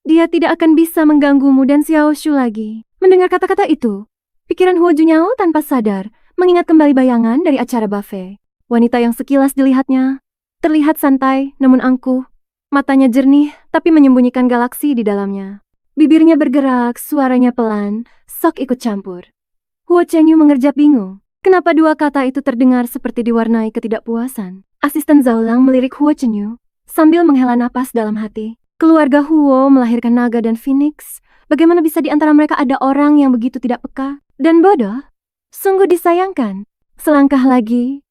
Dia tidak akan bisa mengganggumu dan Xiao Shu lagi. Mendengar kata-kata itu, pikiran Huo Junyao tanpa sadar mengingat kembali bayangan dari acara buffet. Wanita yang sekilas dilihatnya terlihat santai namun angkuh. Matanya jernih tapi menyembunyikan galaksi di dalamnya. Bibirnya bergerak, suaranya pelan, sok ikut campur. Huo Chenyu mengerjap bingung. Kenapa dua kata itu terdengar seperti diwarnai ketidakpuasan? Asisten Zhao Lang melirik Huo Chenyu sambil menghela napas dalam hati. Keluarga Huo melahirkan naga dan phoenix. Bagaimana bisa di antara mereka ada orang yang begitu tidak peka dan bodoh? Sungguh disayangkan. Selangkah lagi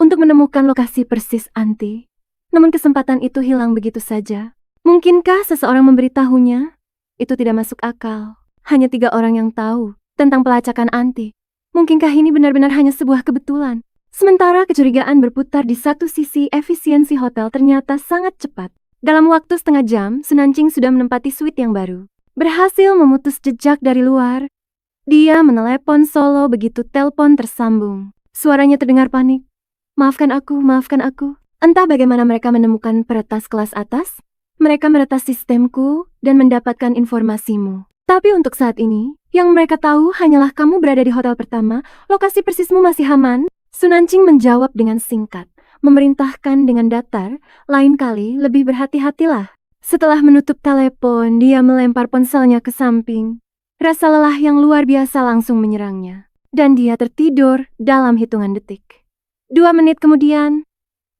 untuk menemukan lokasi persis Anti. Namun kesempatan itu hilang begitu saja. Mungkinkah seseorang memberitahunya? Itu tidak masuk akal. Hanya 3 orang yang tahu tentang pelacakan Anti. Mungkinkah ini benar-benar hanya sebuah kebetulan? Sementara kecurigaan berputar di satu sisi, efisiensi hotel ternyata sangat cepat. Dalam waktu setengah jam, Sunancing sudah menempati suite yang baru. Berhasil memutus jejak dari luar. Dia menelepon solo begitu telepon tersambung. Suaranya terdengar panik. Maafkan aku, maafkan aku. Entah bagaimana mereka menemukan peretas kelas atas. Mereka meretas sistemku dan mendapatkan informasimu. Tapi untuk saat ini, yang mereka tahu hanyalah kamu berada di hotel pertama, lokasi persismu masih aman. Sunancing menjawab dengan singkat, memerintahkan dengan datar, lain kali lebih berhati-hatilah. Setelah menutup telepon, dia melempar ponselnya ke samping. Rasa lelah yang luar biasa langsung menyerangnya. Dan dia tertidur dalam hitungan detik. 2 menit kemudian,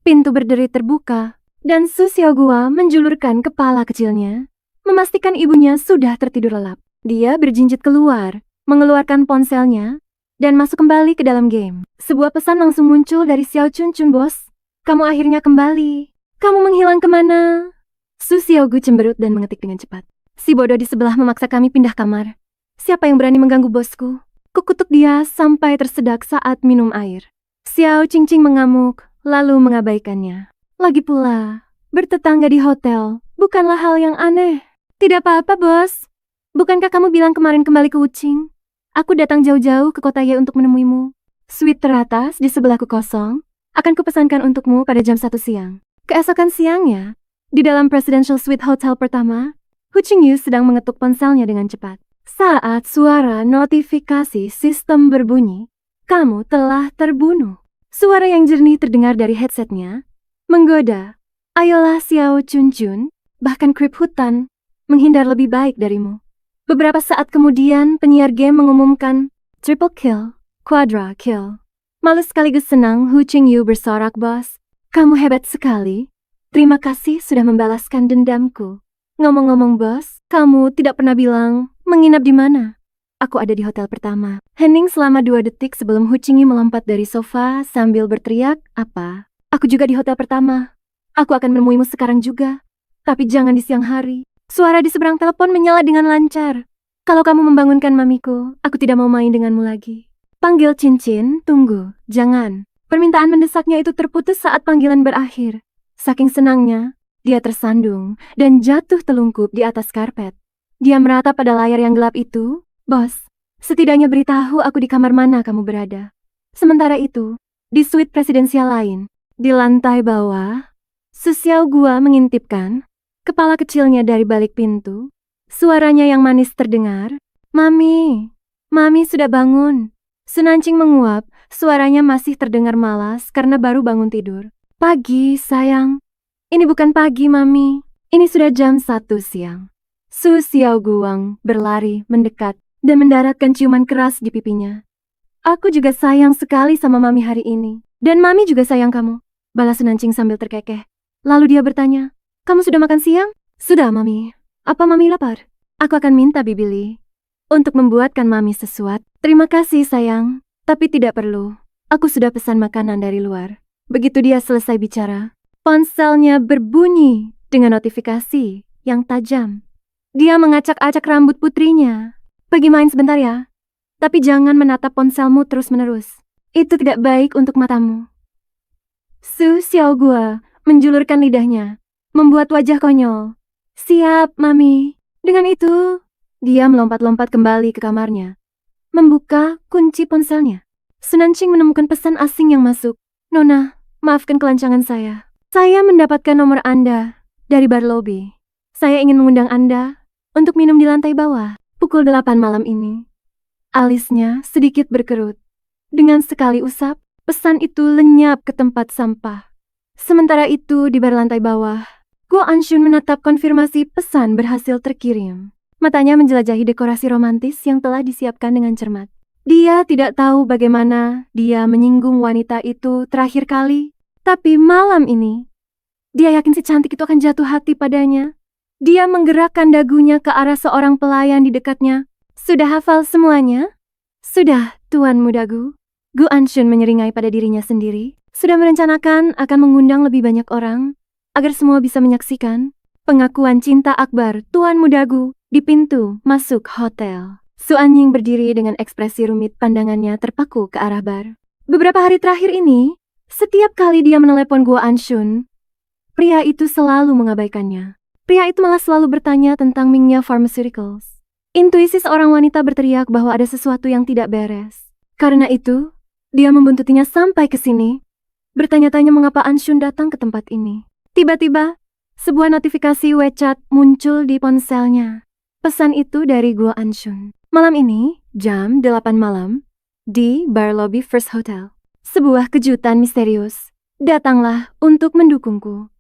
pintu berderit terbuka, dan Su Xiaogua menjulurkan kepala kecilnya, memastikan ibunya sudah tertidur lelap. Dia berjinjit keluar, mengeluarkan ponselnya, dan masuk kembali ke dalam game. Sebuah pesan langsung muncul dari Xiao Chun, bos. Kamu akhirnya kembali. Kamu menghilang kemana? Su Xiaogu cemberut dan mengetik dengan cepat. Si bodoh di sebelah memaksa kami pindah kamar. Siapa yang berani mengganggu bosku? Kukutuk dia sampai tersedak saat minum air. Xiao Qingqing mengamuk, lalu mengabaikannya. Lagi pula, bertetangga di hotel bukanlah hal yang aneh. Tidak apa-apa, bos. Bukankah kamu bilang kemarin kembali ke Wuqing? Aku datang jauh-jauh ke kota Ye untuk menemuimu. Suite teratas di sebelahku kosong. Akan kupesankan untukmu pada jam 1 siang. Keesokan siangnya, di dalam Presidential Suite Hotel pertama, Hu Qingyu sedang mengetuk ponselnya dengan cepat. Saat suara notifikasi sistem berbunyi, kamu telah terbunuh. Suara yang jernih terdengar dari headsetnya, menggoda. Ayolah Xiao Chun, bahkan Krip Hutan, menghindar lebih baik darimu. Beberapa saat kemudian, penyiar game mengumumkan triple kill, quadra kill. Malu sekaligus senang, Hu Qingyu bersorak, bos. Kamu hebat sekali. Terima kasih sudah membalaskan dendamku. Ngomong-ngomong, bos, kamu tidak pernah bilang menginap di mana? Aku ada di hotel pertama. Hening selama 2 detik sebelum Hu Qingyu melompat dari sofa sambil berteriak, apa? Aku juga di hotel pertama. Aku akan menemuimu sekarang juga. Tapi jangan di siang hari. Suara di seberang telepon menyala dengan lancar. Kalau kamu membangunkan mamiku, aku tidak mau main denganmu lagi. Panggil Cincin, tunggu, jangan. Permintaan mendesaknya itu terputus saat panggilan berakhir. Saking senangnya, dia tersandung dan jatuh telungkup di atas karpet. Dia meratap pada layar yang gelap itu. Bos, setidaknya beritahu aku di kamar mana kamu berada. Sementara itu, di suite presidensial lain, di lantai bawah, Su Xiaogua mengintipkan kepala kecilnya dari balik pintu. Suaranya yang manis terdengar. Mami, Mami sudah bangun. Sunancing menguap, suaranya masih terdengar malas karena baru bangun tidur. Pagi, sayang. Ini bukan pagi, Mami. Ini sudah jam 1 siang. Su Xiaoguang berlari mendekat dan mendaratkan ciuman keras di pipinya. Aku juga sayang sekali sama Mami hari ini. Dan Mami juga sayang kamu, balas Su Nancing sambil terkekeh. Lalu dia bertanya, kamu sudah makan siang? Sudah, Mami. Apa Mami lapar? Aku akan minta Bibi Li untuk membuatkan Mami sesuatu. Terima kasih sayang, tapi tidak perlu. Aku sudah pesan makanan dari luar. Begitu dia selesai bicara, ponselnya berbunyi dengan notifikasi yang tajam. Dia mengacak-acak rambut putrinya. Pergi main sebentar ya. Tapi jangan menatap ponselmu terus-menerus. Itu tidak baik untuk matamu. Su Xiaogua menjulurkan lidahnya, membuat wajah konyol. Siap, Mami. Dengan itu, dia melompat-lompat kembali ke kamarnya, membuka kunci ponselnya. Su Nancing menemukan pesan asing yang masuk. Nona, maafkan kelancangan saya. Saya mendapatkan nomor Anda dari bar lobby. Saya ingin mengundang Anda untuk minum di lantai bawah pukul 8 malam ini. Alisnya sedikit berkerut. Dengan sekali usap, pesan itu lenyap ke tempat sampah. Sementara itu di bar lantai bawah, Guo Anshun menatap konfirmasi pesan berhasil terkirim. Matanya menjelajahi dekorasi romantis yang telah disiapkan dengan cermat. Dia tidak tahu bagaimana dia menyinggung wanita itu terakhir kali, tapi malam ini, dia yakin si cantik itu akan jatuh hati padanya. Dia menggerakkan dagunya ke arah seorang pelayan di dekatnya. Sudah hafal semuanya? Sudah, Tuan Mudagu. Gu Anshun menyeringai pada dirinya sendiri. Sudah merencanakan akan mengundang lebih banyak orang, agar semua bisa menyaksikan pengakuan cinta akbar Tuan Mudagu di pintu masuk hotel. Su Anying berdiri dengan ekspresi rumit, pandangannya terpaku ke arah bar. Beberapa hari terakhir ini, setiap kali dia menelepon Guo Anshun, pria itu selalu mengabaikannya. Pria itu malah selalu bertanya tentang Mingya Pharmaceuticals. Intuisi seorang wanita berteriak bahwa ada sesuatu yang tidak beres. Karena itu, dia membuntutinya sampai ke sini, bertanya-tanya mengapa Anshun datang ke tempat ini. Tiba-tiba, sebuah notifikasi WeChat muncul di ponselnya. Pesan itu dari Guo Anshun. Malam ini, jam 8 malam, di bar lobby First Hotel. Sebuah kejutan misterius datanglah untuk mendukungku.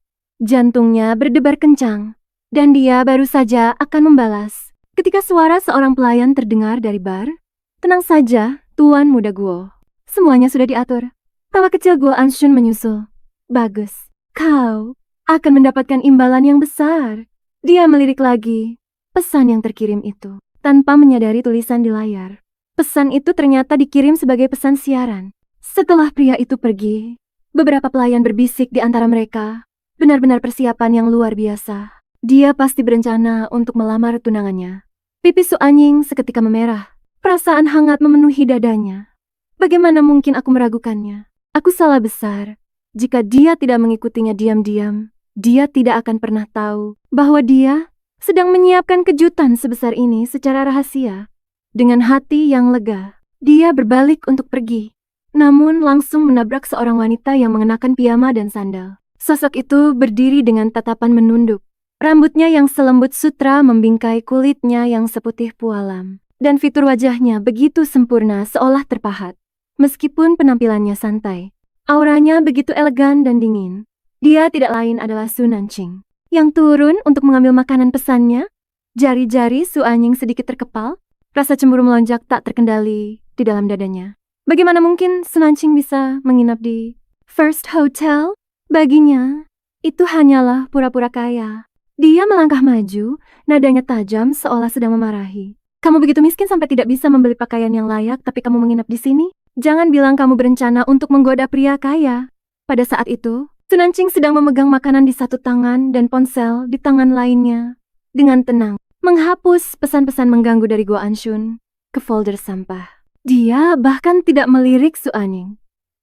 Jantungnya berdebar kencang, dan dia baru saja akan membalas. Ketika suara seorang pelayan terdengar dari bar, tenang saja, Tuan Muda Guo. Semuanya sudah diatur. Tawa kecil Guo Anshun menyusul. Bagus, kau akan mendapatkan imbalan yang besar. Dia melirik lagi pesan yang terkirim itu, tanpa menyadari tulisan di layar. Pesan itu ternyata dikirim sebagai pesan siaran. Setelah pria itu pergi, beberapa pelayan berbisik di antara mereka. Benar-benar persiapan yang luar biasa. Dia pasti berencana untuk melamar tunangannya. Pipi Su Anying seketika memerah. Perasaan hangat memenuhi dadanya. Bagaimana mungkin aku meragukannya? Aku salah besar. Jika dia tidak mengikutinya diam-diam, dia tidak akan pernah tahu bahwa dia sedang menyiapkan kejutan sebesar ini secara rahasia. Dengan hati yang lega, dia berbalik untuk pergi. Namun langsung menabrak seorang wanita yang mengenakan piyama dan sandal. Sosok itu berdiri dengan tatapan menunduk. Rambutnya yang selembut sutra membingkai kulitnya yang seputih pualam. Dan fitur wajahnya begitu sempurna seolah terpahat. Meskipun penampilannya santai, auranya begitu elegan dan dingin. Dia tidak lain adalah Su Nancing. Yang turun untuk mengambil makanan pesannya. Jari-jari Su Anying sedikit terkepal. Rasa cemburu melonjak tak terkendali di dalam dadanya. Bagaimana mungkin Su Nancing bisa menginap di First Hotel? Baginya, itu hanyalah pura-pura kaya. Dia melangkah maju, nadanya tajam seolah sedang memarahi. Kamu begitu miskin sampai tidak bisa membeli pakaian yang layak, tapi kamu menginap di sini? Jangan bilang kamu berencana untuk menggoda pria kaya. Pada saat itu, Su Nancing sedang memegang makanan di satu tangan dan ponsel di tangan lainnya. Dengan tenang, menghapus pesan-pesan mengganggu dari Guo Anshun ke folder sampah. Dia bahkan tidak melirik Su Anying.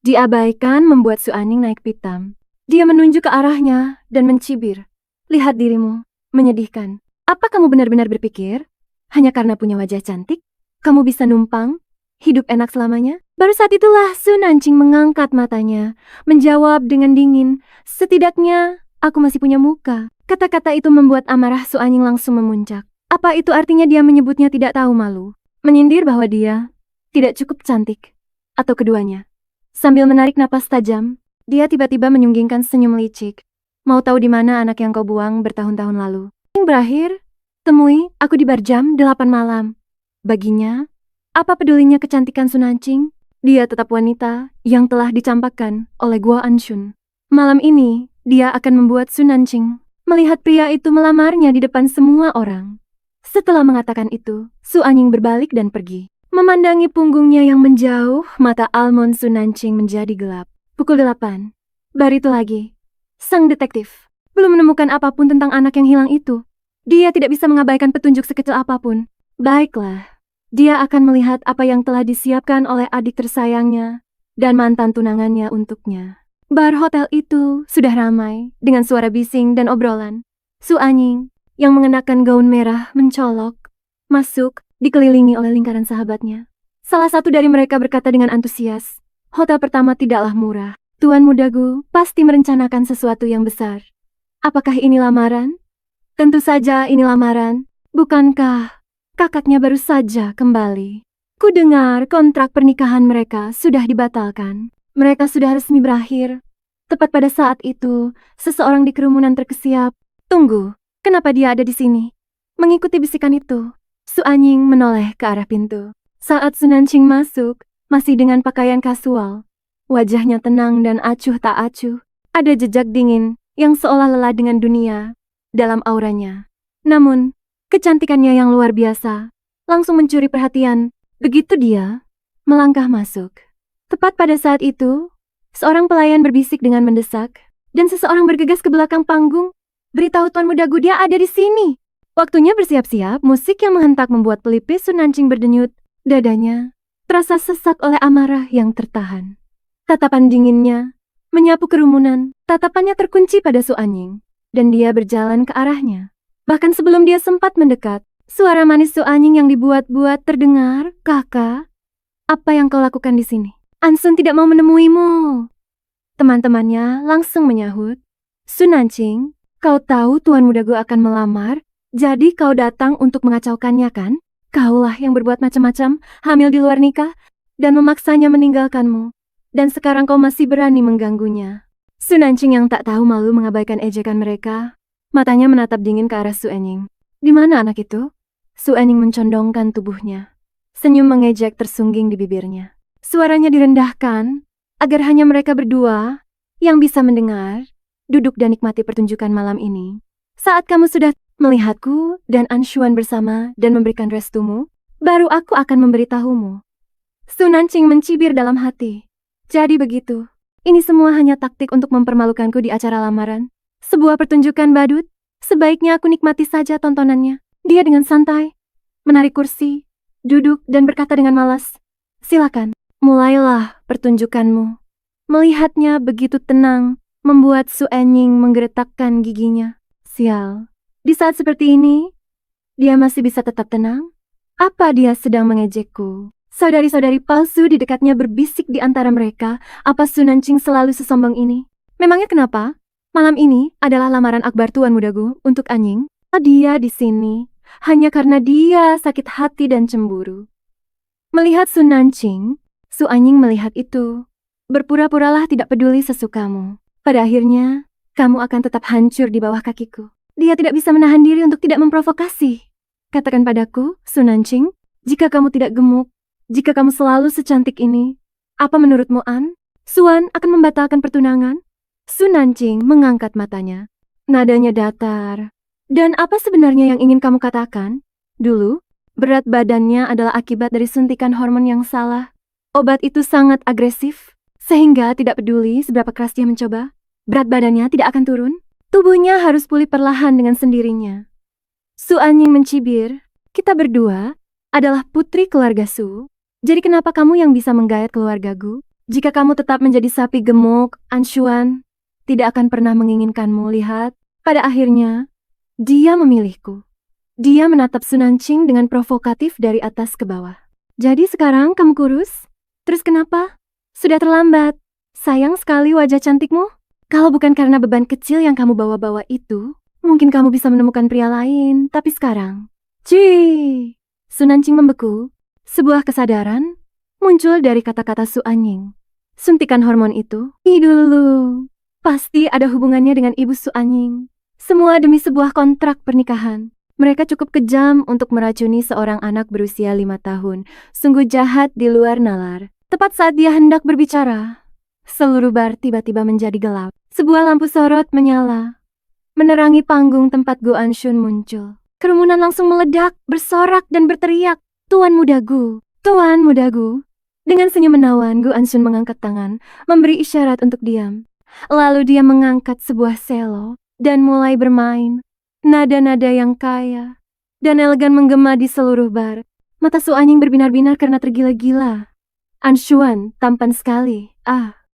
Diabaikan membuat Su Anying naik pitam. Dia menunjuk ke arahnya dan mencibir. Lihat dirimu, menyedihkan. Apa kamu benar-benar berpikir, hanya karena punya wajah cantik, kamu bisa numpang, hidup enak selamanya? Baru saat itulah Su Nancing mengangkat matanya, menjawab dengan dingin, setidaknya aku masih punya muka. Kata-kata itu membuat amarah Su Anying langsung memuncak. Apa itu artinya dia menyebutnya tidak tahu malu? Menyindir bahwa dia tidak cukup cantik, atau keduanya. Sambil menarik napas tajam, dia tiba-tiba menyunggingkan senyum licik. Mau tahu di mana anak yang kau buang bertahun-tahun lalu? Yang berakhir, temui aku di bar jam 8 malam. Baginya, apa pedulinya kecantikan Sunancing? Dia tetap wanita yang telah dicampakkan oleh Guo Anshun. Malam ini, dia akan membuat Sunancing melihat pria itu melamarnya di depan semua orang. Setelah mengatakan itu, Su Anying berbalik dan pergi. Memandangi punggungnya yang menjauh, mata almond Sunancing menjadi gelap. Pukul 8. Baru itu lagi. Sang detektif belum menemukan apapun tentang anak yang hilang itu. Dia tidak bisa mengabaikan petunjuk sekecil apapun. Baiklah. Dia akan melihat apa yang telah disiapkan oleh adik tersayangnya dan mantan tunangannya untuknya. Bar hotel itu sudah ramai dengan suara bising dan obrolan. Su Anying yang mengenakan gaun merah mencolok masuk dikelilingi oleh lingkaran sahabatnya. Salah satu dari mereka berkata dengan antusias, "Hotel pertama tidaklah murah. Tuan mudaku pasti merencanakan sesuatu yang besar. Apakah ini lamaran?" "Tentu saja ini lamaran. Bukankah kakaknya baru saja kembali? Ku dengar kontrak pernikahan mereka sudah dibatalkan. Mereka sudah resmi berakhir." Tepat pada saat itu, seseorang di kerumunan terkesiap. "Tunggu, kenapa dia ada di sini?" Mengikuti bisikan itu, Su Anying menoleh ke arah pintu. Saat Sunancing masuk, masih dengan pakaian kasual. Wajahnya tenang dan acuh tak acuh. Ada jejak dingin yang seolah lelah dengan dunia dalam auranya. Namun, kecantikannya yang luar biasa langsung mencuri perhatian begitu dia melangkah masuk. Tepat pada saat itu, seorang pelayan berbisik dengan mendesak, dan seseorang bergegas ke belakang panggung. "Beritahu Tuan Mudagu dia ada di sini." Waktunya bersiap-siap, musik yang menghentak membuat pelipis Sunancing berdenyut. Dadanya terasa sesak oleh amarah yang tertahan. Tatapan dinginnya menyapu kerumunan. Tatapannya terkunci pada Su Anying, dan dia berjalan ke arahnya. Bahkan sebelum dia sempat mendekat, suara manis Su Anying yang dibuat-buat terdengar. "Kakak, apa yang kau lakukan di sini? Ansun tidak mau menemuimu." Teman-temannya langsung menyahut, "Sunancing, kau tahu Tuan Mudagu akan melamar, jadi kau datang untuk mengacaukannya kan? Kaulah yang berbuat macam-macam, hamil di luar nikah, dan memaksanya meninggalkanmu. Dan sekarang kau masih berani mengganggunya." Sunancing yang tak tahu malu mengabaikan ejekan mereka, matanya menatap dingin ke arah Su Anying. "Di mana anak itu?" Su Anying mencondongkan tubuhnya. Senyum mengejek tersungging di bibirnya. Suaranya direndahkan, agar hanya mereka berdua yang bisa mendengar, duduk dan nikmati pertunjukan malam ini. "Saat kamu sudah melihatku dan Anshuan bersama dan memberikan restumu, baru aku akan memberitahumu." Sunancing mencibir dalam hati. Jadi begitu. Ini semua hanya taktik untuk mempermalukanku di acara lamaran. Sebuah pertunjukan badut. Sebaiknya aku nikmati saja tontonannya. Dia dengan santai menarik kursi, duduk dan berkata dengan malas, "Silakan, mulailah pertunjukanmu." Melihatnya begitu tenang, membuat Su Anying menggeretakkan giginya. Sial. Di saat seperti ini, dia masih bisa tetap tenang? Apa dia sedang mengejekku? Saudari-saudari palsu di dekatnya berbisik di antara mereka, apa Sunancing selalu sesombong ini? Memangnya kenapa? Malam ini adalah lamaran akbar Tuan Mudagu untuk Anying. Dia di sini hanya karena dia sakit hati dan cemburu. Melihat Sunancing, Su Anying melihat itu. Berpura-puralah tidak peduli sesukamu. Pada akhirnya, kamu akan tetap hancur di bawah kakiku. Dia tidak bisa menahan diri untuk tidak memprovokasi. Katakan padaku, Sunancing, jika kamu tidak gemuk, jika kamu selalu secantik ini, apa menurutmu An? Suan akan membatalkan pertunangan? Sunancing mengangkat matanya. Nadanya datar. "Dan apa sebenarnya yang ingin kamu katakan?" "Dulu, berat badannya adalah akibat dari suntikan hormon yang salah. Obat itu sangat agresif, sehingga tidak peduli seberapa keras dia mencoba, berat badannya tidak akan turun. Tubuhnya harus pulih perlahan dengan sendirinya." Su Anying mencibir, "Kita berdua adalah putri keluarga Su. Jadi kenapa kamu yang bisa menggayat keluargaku? Jika kamu tetap menjadi sapi gemuk, Anshuan tidak akan pernah menginginkanmu. Lihat, pada akhirnya, dia memilihku." Dia menatap Sunancing dengan provokatif dari atas ke bawah. "Jadi sekarang kamu kurus? Terus kenapa? Sudah terlambat. Sayang sekali wajah cantikmu. Kalau bukan karena beban kecil yang kamu bawa-bawa itu, mungkin kamu bisa menemukan pria lain. Tapi sekarang..." "Cii!" Sunancing membeku. Sebuah kesadaran muncul dari kata-kata Su Anying. Suntikan hormon itu, dulu, pasti ada hubungannya dengan ibu Su Anying. Semua demi sebuah kontrak pernikahan. Mereka cukup kejam untuk meracuni seorang anak berusia 5 tahun. Sungguh jahat di luar nalar. Tepat saat dia hendak berbicara, seluruh bar tiba-tiba menjadi gelap. Sebuah lampu sorot menyala, menerangi panggung tempat Gu Anshun muncul. Kerumunan langsung meledak, bersorak dan berteriak, "Tuan Muda Gu! Tuan Muda Gu!" Dengan senyum menawan, Gu Anshun mengangkat tangan, memberi isyarat untuk diam. Lalu dia mengangkat sebuah selo dan mulai bermain. Nada-nada yang kaya dan elegan menggema di seluruh bar. Mata Su Anying berbinar-binar karena tergila-gila. Anshuan tampan sekali.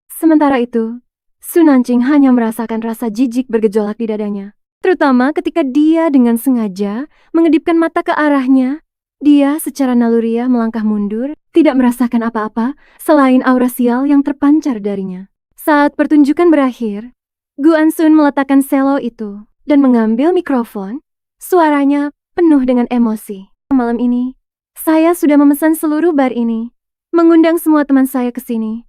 Sementara itu, Su Nanqing hanya merasakan rasa jijik bergejolak di dadanya. Terutama ketika dia dengan sengaja mengedipkan mata ke arahnya. Dia secara naluriah melangkah mundur, tidak merasakan apa-apa selain aura sial yang terpancar darinya. Saat pertunjukan berakhir, Gu Anshun meletakkan selo itu dan mengambil mikrofon. Suaranya penuh dengan emosi. Malam ini, saya sudah memesan seluruh bar ini, mengundang semua teman saya ke sini,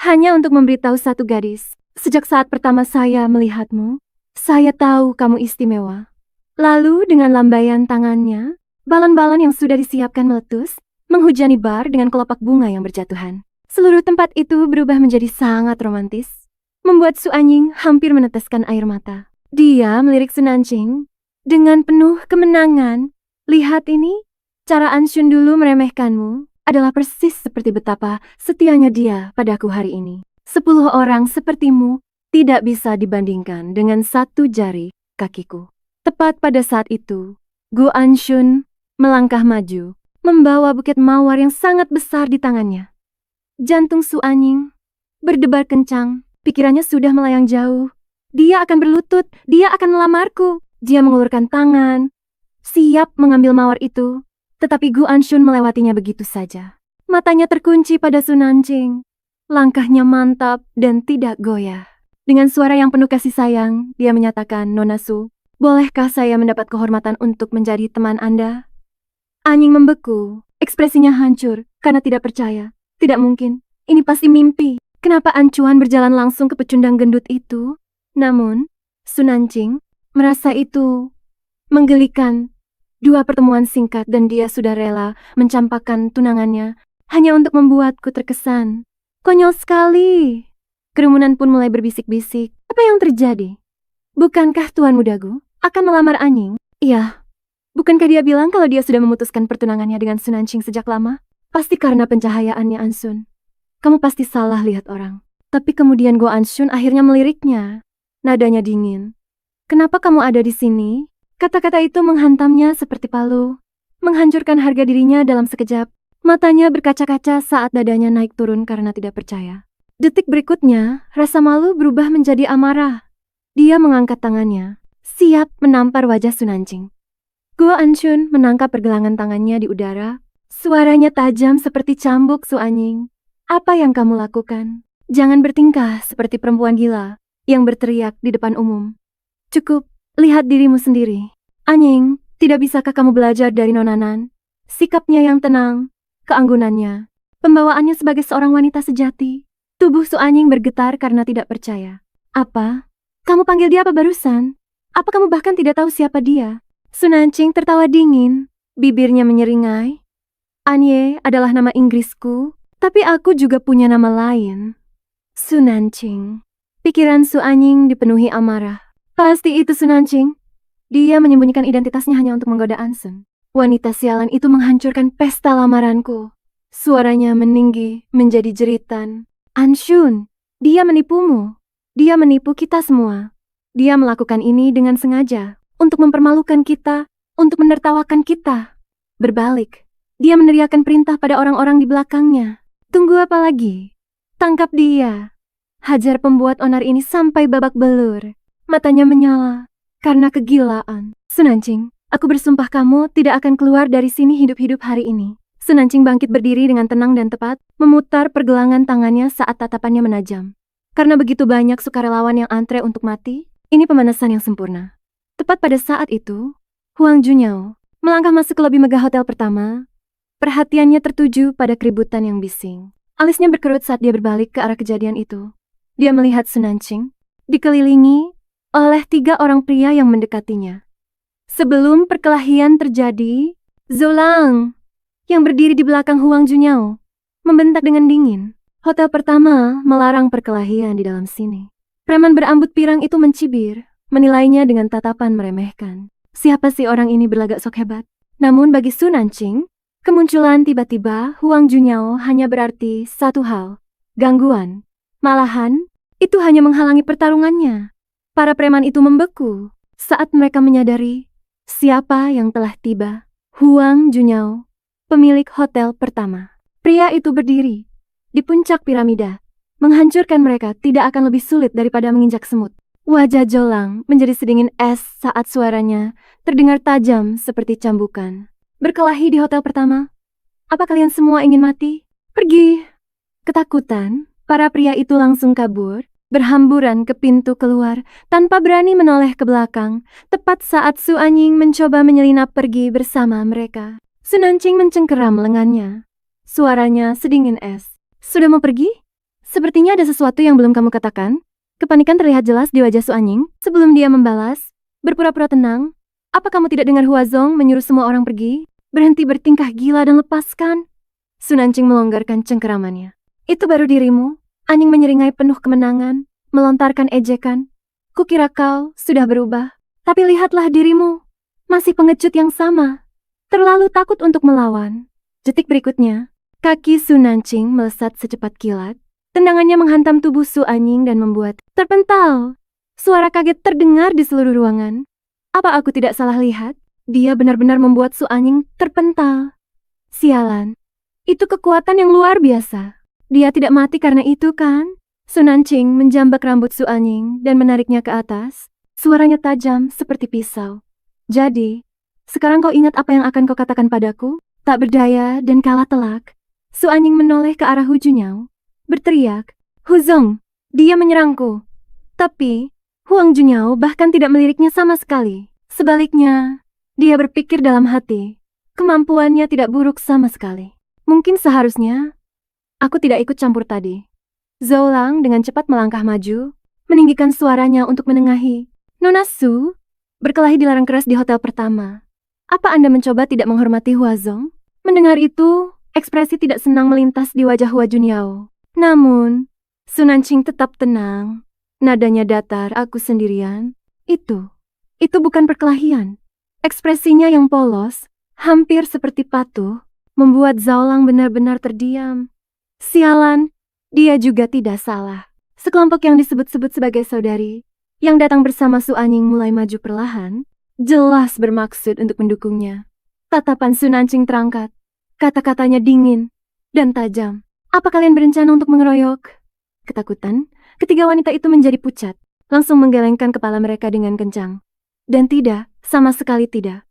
hanya untuk memberitahu satu gadis. Sejak saat pertama saya melihatmu, saya tahu kamu istimewa. Lalu dengan lambaian tangannya, balon-balon yang sudah disiapkan meletus, menghujani bar dengan kelopak bunga yang berjatuhan. Seluruh tempat itu berubah menjadi sangat romantis, membuat Su Anying hampir meneteskan air mata. Dia melirik Su Nanqing dengan penuh kemenangan. Lihat ini, cara Anshun dulu meremehkanmu adalah persis seperti betapa setianya dia padaku hari ini. 10 orang sepertimu tidak bisa dibandingkan dengan satu jari kakiku. Tepat pada saat itu, Gu Anshun melangkah maju, membawa buket mawar yang sangat besar di tangannya. Jantung Su Anying berdebar kencang, pikirannya sudah melayang jauh. Dia akan berlutut, dia akan melamarku. Dia mengulurkan tangan, siap mengambil mawar itu, tetapi Gu Anshun melewatinya begitu saja. Matanya terkunci pada Su Nanqing. Langkahnya mantap dan tidak goyah. Dengan suara yang penuh kasih sayang, dia menyatakan, "Nona Su, bolehkah saya mendapat kehormatan untuk menjadi teman Anda?" Anying membeku, ekspresinya hancur karena tidak percaya. Tidak mungkin, ini pasti mimpi. Kenapa Ancuan berjalan langsung ke pecundang gendut itu? Namun, Su Nanqing merasa itu menggelikan. 2 pertemuan singkat dan dia sudah rela mencampakkan tunangannya hanya untuk membuatku terkesan. Konyol sekali. Kerumunan pun mulai berbisik-bisik. Apa yang terjadi? Bukankah Tuan Muda Gu akan melamar Anying? Iya. Bukankah dia bilang kalau dia sudah memutuskan pertunangannya dengan Su Nanqing sejak lama? Pasti karena pencahayaannya Anshun. Kamu pasti salah lihat orang. Tapi kemudian Gu Anshun akhirnya meliriknya. Nadanya dingin. Kenapa kamu ada di sini? Kata-kata itu menghantamnya seperti palu, menghancurkan harga dirinya dalam sekejap. Matanya berkaca-kaca saat dadanya naik turun karena tidak percaya. Detik berikutnya, rasa malu berubah menjadi amarah. Dia mengangkat tangannya, siap menampar wajah Su Nanqing. Gu Anshun menangkap pergelangan tangannya di udara. Suaranya tajam seperti cambuk. Su Anying, apa yang kamu lakukan? Jangan bertingkah seperti perempuan gila yang berteriak di depan umum. Cukup, lihat dirimu sendiri. Anying, tidak bisakah kamu belajar dari Nona Nan? Sikapnya yang tenang, keanggunannya, pembawaannya sebagai seorang wanita sejati. Tubuh Su Anying bergetar karena tidak percaya. Apa? Kamu panggil dia apa barusan? Apa kamu bahkan tidak tahu siapa dia? Su Nanqing tertawa dingin, bibirnya menyeringai. Anye adalah nama Inggrisku, tapi aku juga punya nama lain. Su Nanqing. Pikiran Su Anying dipenuhi amarah. Pasti itu Su Nanqing. Dia menyembunyikan identitasnya hanya untuk menggoda Anshun. Wanita sialan itu menghancurkan pesta lamaranku. Suaranya meninggi menjadi jeritan. Anshun, dia menipumu. Dia menipu kita semua. Dia melakukan ini dengan sengaja, untuk mempermalukan kita, untuk menertawakan kita. Berbalik, dia meneriakkan perintah pada orang-orang di belakangnya. Tunggu apa lagi? Tangkap dia. Hajar pembuat onar ini sampai babak belur. Matanya menyala karena kegilaan. Su Nanqing, aku bersumpah kamu tidak akan keluar dari sini hidup-hidup hari ini. Su Nanqing bangkit berdiri dengan tenang dan tepat, memutar pergelangan tangannya saat tatapannya menajam. Karena begitu banyak sukarelawan yang antre untuk mati, ini pemanasan yang sempurna. Tepat pada saat itu, Huang Junyao melangkah masuk ke lobi megah hotel pertama. Perhatiannya tertuju pada keributan yang bising. Alisnya berkerut saat dia berbalik ke arah kejadian itu. Dia melihat Su Nanqing dikelilingi oleh 3 orang pria yang mendekatinya. Sebelum perkelahian terjadi, Zolang, yang berdiri di belakang Huang Junyao, membentak dengan dingin. Hotel pertama melarang perkelahian di dalam sini. Preman berambut pirang itu mencibir, menilainya dengan tatapan meremehkan. Siapa sih orang ini berlagak sok hebat? Namun bagi Su Nanqing, kemunculan tiba-tiba Huang Junyao hanya berarti satu hal, gangguan. Malahan, itu hanya menghalangi pertarungannya. Para preman itu membeku saat mereka menyadari siapa yang telah tiba. Huang Junyao, pemilik hotel pertama. Pria itu berdiri di puncak piramida. Menghancurkan mereka tidak akan lebih sulit daripada menginjak semut. Wajah Jolang menjadi sedingin es saat suaranya terdengar tajam seperti cambukan. Berkelahi di hotel pertama? Apa kalian semua ingin mati? Pergi! Ketakutan, para pria itu langsung kabur, berhamburan ke pintu keluar tanpa berani menoleh ke belakang, tepat saat Su Anying mencoba menyelinap pergi bersama mereka. Su Nanqing mencengkeram lengannya. Suaranya sedingin es. Sudah mau pergi? Sepertinya ada sesuatu yang belum kamu katakan. Kepanikan terlihat jelas di wajah Su Anying. Sebelum dia membalas, berpura-pura tenang. Apa kamu tidak dengar Huazong menyuruh semua orang pergi? Berhenti bertingkah gila dan lepaskan. Su Nanqing melonggarkan cengkeramannya. Itu baru dirimu. Anying menyeringai penuh kemenangan, melontarkan ejekan. Kukira kau sudah berubah. Tapi lihatlah dirimu. Masih pengecut yang sama. Terlalu takut untuk melawan. Detik berikutnya, kaki Su Nanqing melesat secepat kilat. Tendangannya menghantam tubuh Su Anying dan membuat terpental. Suara kaget terdengar di seluruh ruangan. Apa aku tidak salah lihat? Dia benar-benar membuat Su Anying terpental. Sialan. Itu kekuatan yang luar biasa. Dia tidak mati karena itu kan? Su Nanqing menjambak rambut Su Anying dan menariknya ke atas. Suaranya tajam seperti pisau. Jadi, sekarang kau ingat apa yang akan kau katakan padaku? Tak berdaya dan kalah telak. Su Anying menoleh ke arah Hu Junyao, berteriak, Huzong, dia menyerangku. Tapi, Huang Junyao bahkan tidak meliriknya sama sekali. Sebaliknya, dia berpikir dalam hati, kemampuannya tidak buruk sama sekali. Mungkin seharusnya aku tidak ikut campur tadi. Zhou Lang dengan cepat melangkah maju, meninggikan suaranya untuk menengahi. Nona Su, berkelahi dilarang keras di hotel pertama. Apa Anda mencoba tidak menghormati Huazong? Mendengar itu, ekspresi tidak senang melintas di wajah Hua Junyao. Namun, Su Nanqing tetap tenang. Nadanya datar, aku sendirian. Itu bukan perkelahian. Ekspresinya yang polos, hampir seperti patuh, membuat Zhou Lang benar-benar terdiam. Sialan, dia juga tidak salah. Sekelompok yang disebut-sebut sebagai saudari, yang datang bersama Su Anying mulai maju perlahan, jelas bermaksud untuk mendukungnya. Tatapan Su Nanqing terangkat, kata-katanya dingin dan tajam. Apa kalian berencana untuk mengeroyok? Ketakutan, ketiga wanita itu menjadi pucat, langsung menggelengkan kepala mereka dengan kencang. Dan tidak, sama sekali tidak.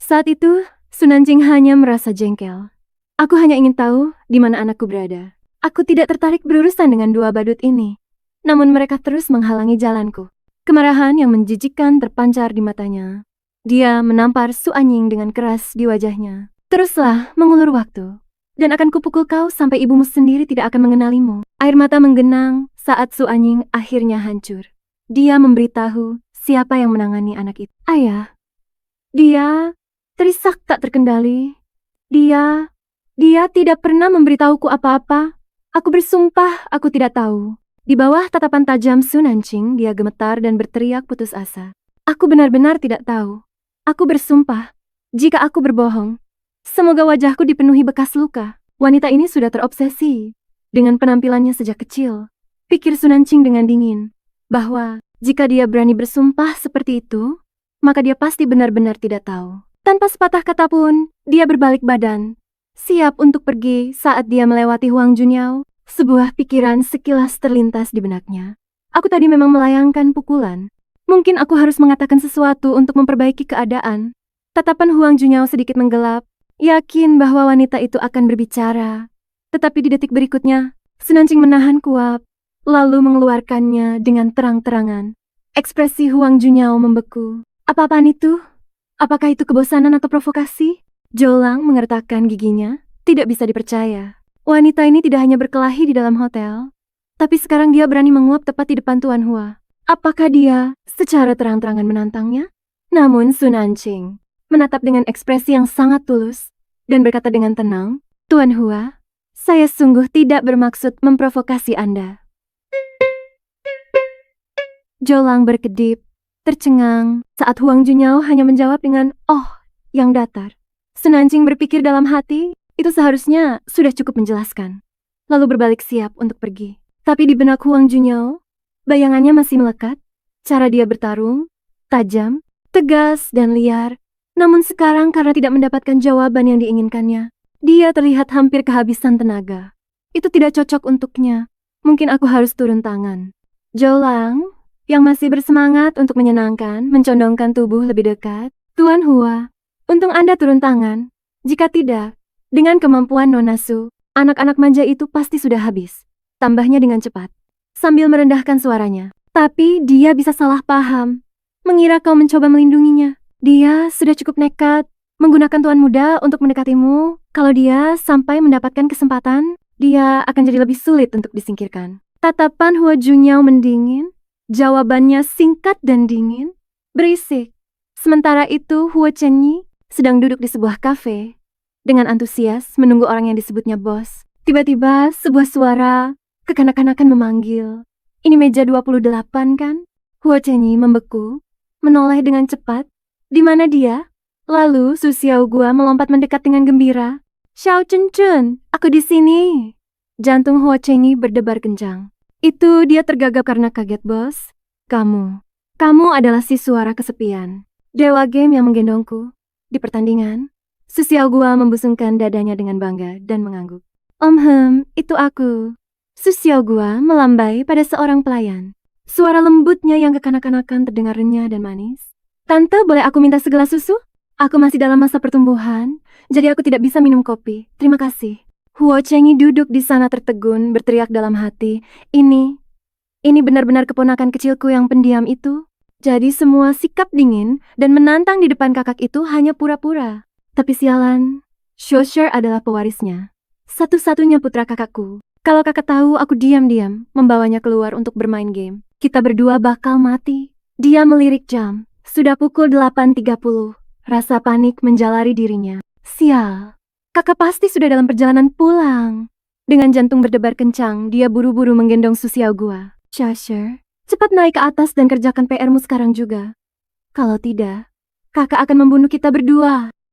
Saat itu, Su Nanqing hanya merasa jengkel. Aku hanya ingin tahu di mana anakku berada. Aku tidak tertarik berurusan dengan dua badut ini. Namun mereka terus menghalangi jalanku. Kemarahan yang menjijikkan terpancar di matanya. Dia menampar Su Anying dengan keras di wajahnya. Teruslah mengulur waktu. Dan akan kupukul kau sampai ibumu sendiri tidak akan mengenalimu. Air mata menggenang saat Su Anying akhirnya hancur. Dia memberitahu siapa yang menangani anak itu. Ayah. Dia terisak tak terkendali. Dia tidak pernah memberitahuku apa-apa. Aku bersumpah aku tidak tahu. Di bawah tatapan tajam Su Nanqing, dia gemetar dan berteriak putus asa. Aku benar-benar tidak tahu. Aku bersumpah, jika aku berbohong, semoga wajahku dipenuhi bekas luka. Wanita ini sudah terobsesi dengan penampilannya sejak kecil. Pikir Su Nanqing dengan dingin, bahwa jika dia berani bersumpah seperti itu, maka dia pasti benar-benar tidak tahu. Tanpa sepatah kata pun, dia berbalik badan, siap untuk pergi saat dia melewati Huang Junyao. Sebuah pikiran sekilas terlintas di benaknya. Aku tadi memang melayangkan pukulan. Mungkin aku harus mengatakan sesuatu untuk memperbaiki keadaan. Tatapan Huang Junyao sedikit menggelap, yakin bahwa wanita itu akan berbicara. Tetapi di detik berikutnya, Su Nanqing menahan kuap, lalu mengeluarkannya dengan terang-terangan. Ekspresi Huang Junyao membeku. Apa-apaan itu? Apakah itu kebosanan atau provokasi? Zhou Lang mengertakkan giginya, tidak bisa dipercaya. Wanita ini tidak hanya berkelahi di dalam hotel, tapi sekarang dia berani menguap tepat di depan Tuan Hua. Apakah dia secara terang-terangan menantangnya? Namun Sun Anqing menatap dengan ekspresi yang sangat tulus dan berkata dengan tenang, Tuan Hua, saya sungguh tidak bermaksud memprovokasi Anda. Zhou Lang berkedip, tercengang, saat Huang Junyao hanya menjawab dengan "oh" yang datar. Sun Anqing berpikir dalam hati, itu seharusnya sudah cukup menjelaskan. Lalu berbalik siap untuk pergi. Tapi di benak Huang Junyao, bayangannya masih melekat. Cara dia bertarung, tajam, tegas, dan liar. Namun sekarang karena tidak mendapatkan jawaban yang diinginkannya, dia terlihat hampir kehabisan tenaga. Itu tidak cocok untuknya. Mungkin aku harus turun tangan. Zhou Lang, yang masih bersemangat untuk menyenangkan, mencondongkan tubuh lebih dekat. Tuan Hua, untung Anda turun tangan. Jika tidak, dengan kemampuan Nona Su, anak-anak manja itu pasti sudah habis. Tambahnya dengan cepat, sambil merendahkan suaranya. Tapi dia bisa salah paham, mengira kau mencoba melindunginya. Dia sudah cukup nekat, menggunakan tuan muda untuk mendekatimu. Kalau dia sampai mendapatkan kesempatan, dia akan jadi lebih sulit untuk disingkirkan. Tatapan Hua Junyao mendingin, jawabannya singkat dan dingin, berisik. Sementara itu Hua Chenyi sedang duduk di sebuah kafe, dengan antusias menunggu orang yang disebutnya bos. Tiba-tiba sebuah suara kekanak-kanakan memanggil, "Ini meja 28 kan?" Hua Chenyi membeku, menoleh dengan cepat. "Di mana dia?" Lalu Su Xiaogua melompat mendekat dengan gembira. "Xiao Chunchun, aku di sini." Jantung Hua Chenyi berdebar kencang. Itu dia tergagap karena kaget, bos. Kamu adalah si suara kesepian. Dewa game yang menggendongku. Di pertandingan, Su Xiaogua membusungkan dadanya dengan bangga dan mengangguk. Itu aku." Su Xiaogua melambai pada seorang pelayan. Suara lembutnya yang kekanak-kanakan terdengar renyah dan manis. "Tante, boleh aku minta segelas susu? Aku masih dalam masa pertumbuhan, jadi aku tidak bisa minum kopi. Terima kasih." Huo Chenyi duduk di sana tertegun, berteriak dalam hati, Ini benar-benar keponakan kecilku yang pendiam itu." Jadi semua sikap dingin dan menantang di depan kakak itu hanya pura-pura. Tapi sialan, Shosher adalah pewarisnya. Satu-satunya putra kakakku. Kalau kakak tahu aku diam-diam membawanya keluar untuk bermain game, kita berdua bakal mati. Dia melirik jam. Sudah pukul 8.30. Rasa panik menjalari dirinya. Sial. Kakak pasti sudah dalam perjalanan pulang. Dengan jantung berdebar kencang, dia buru-buru menggendong Su Xiaogua. Shosher, cepat naik ke atas dan kerjakan PR-mu sekarang juga. Kalau tidak, kakak akan membunuh kita berdua.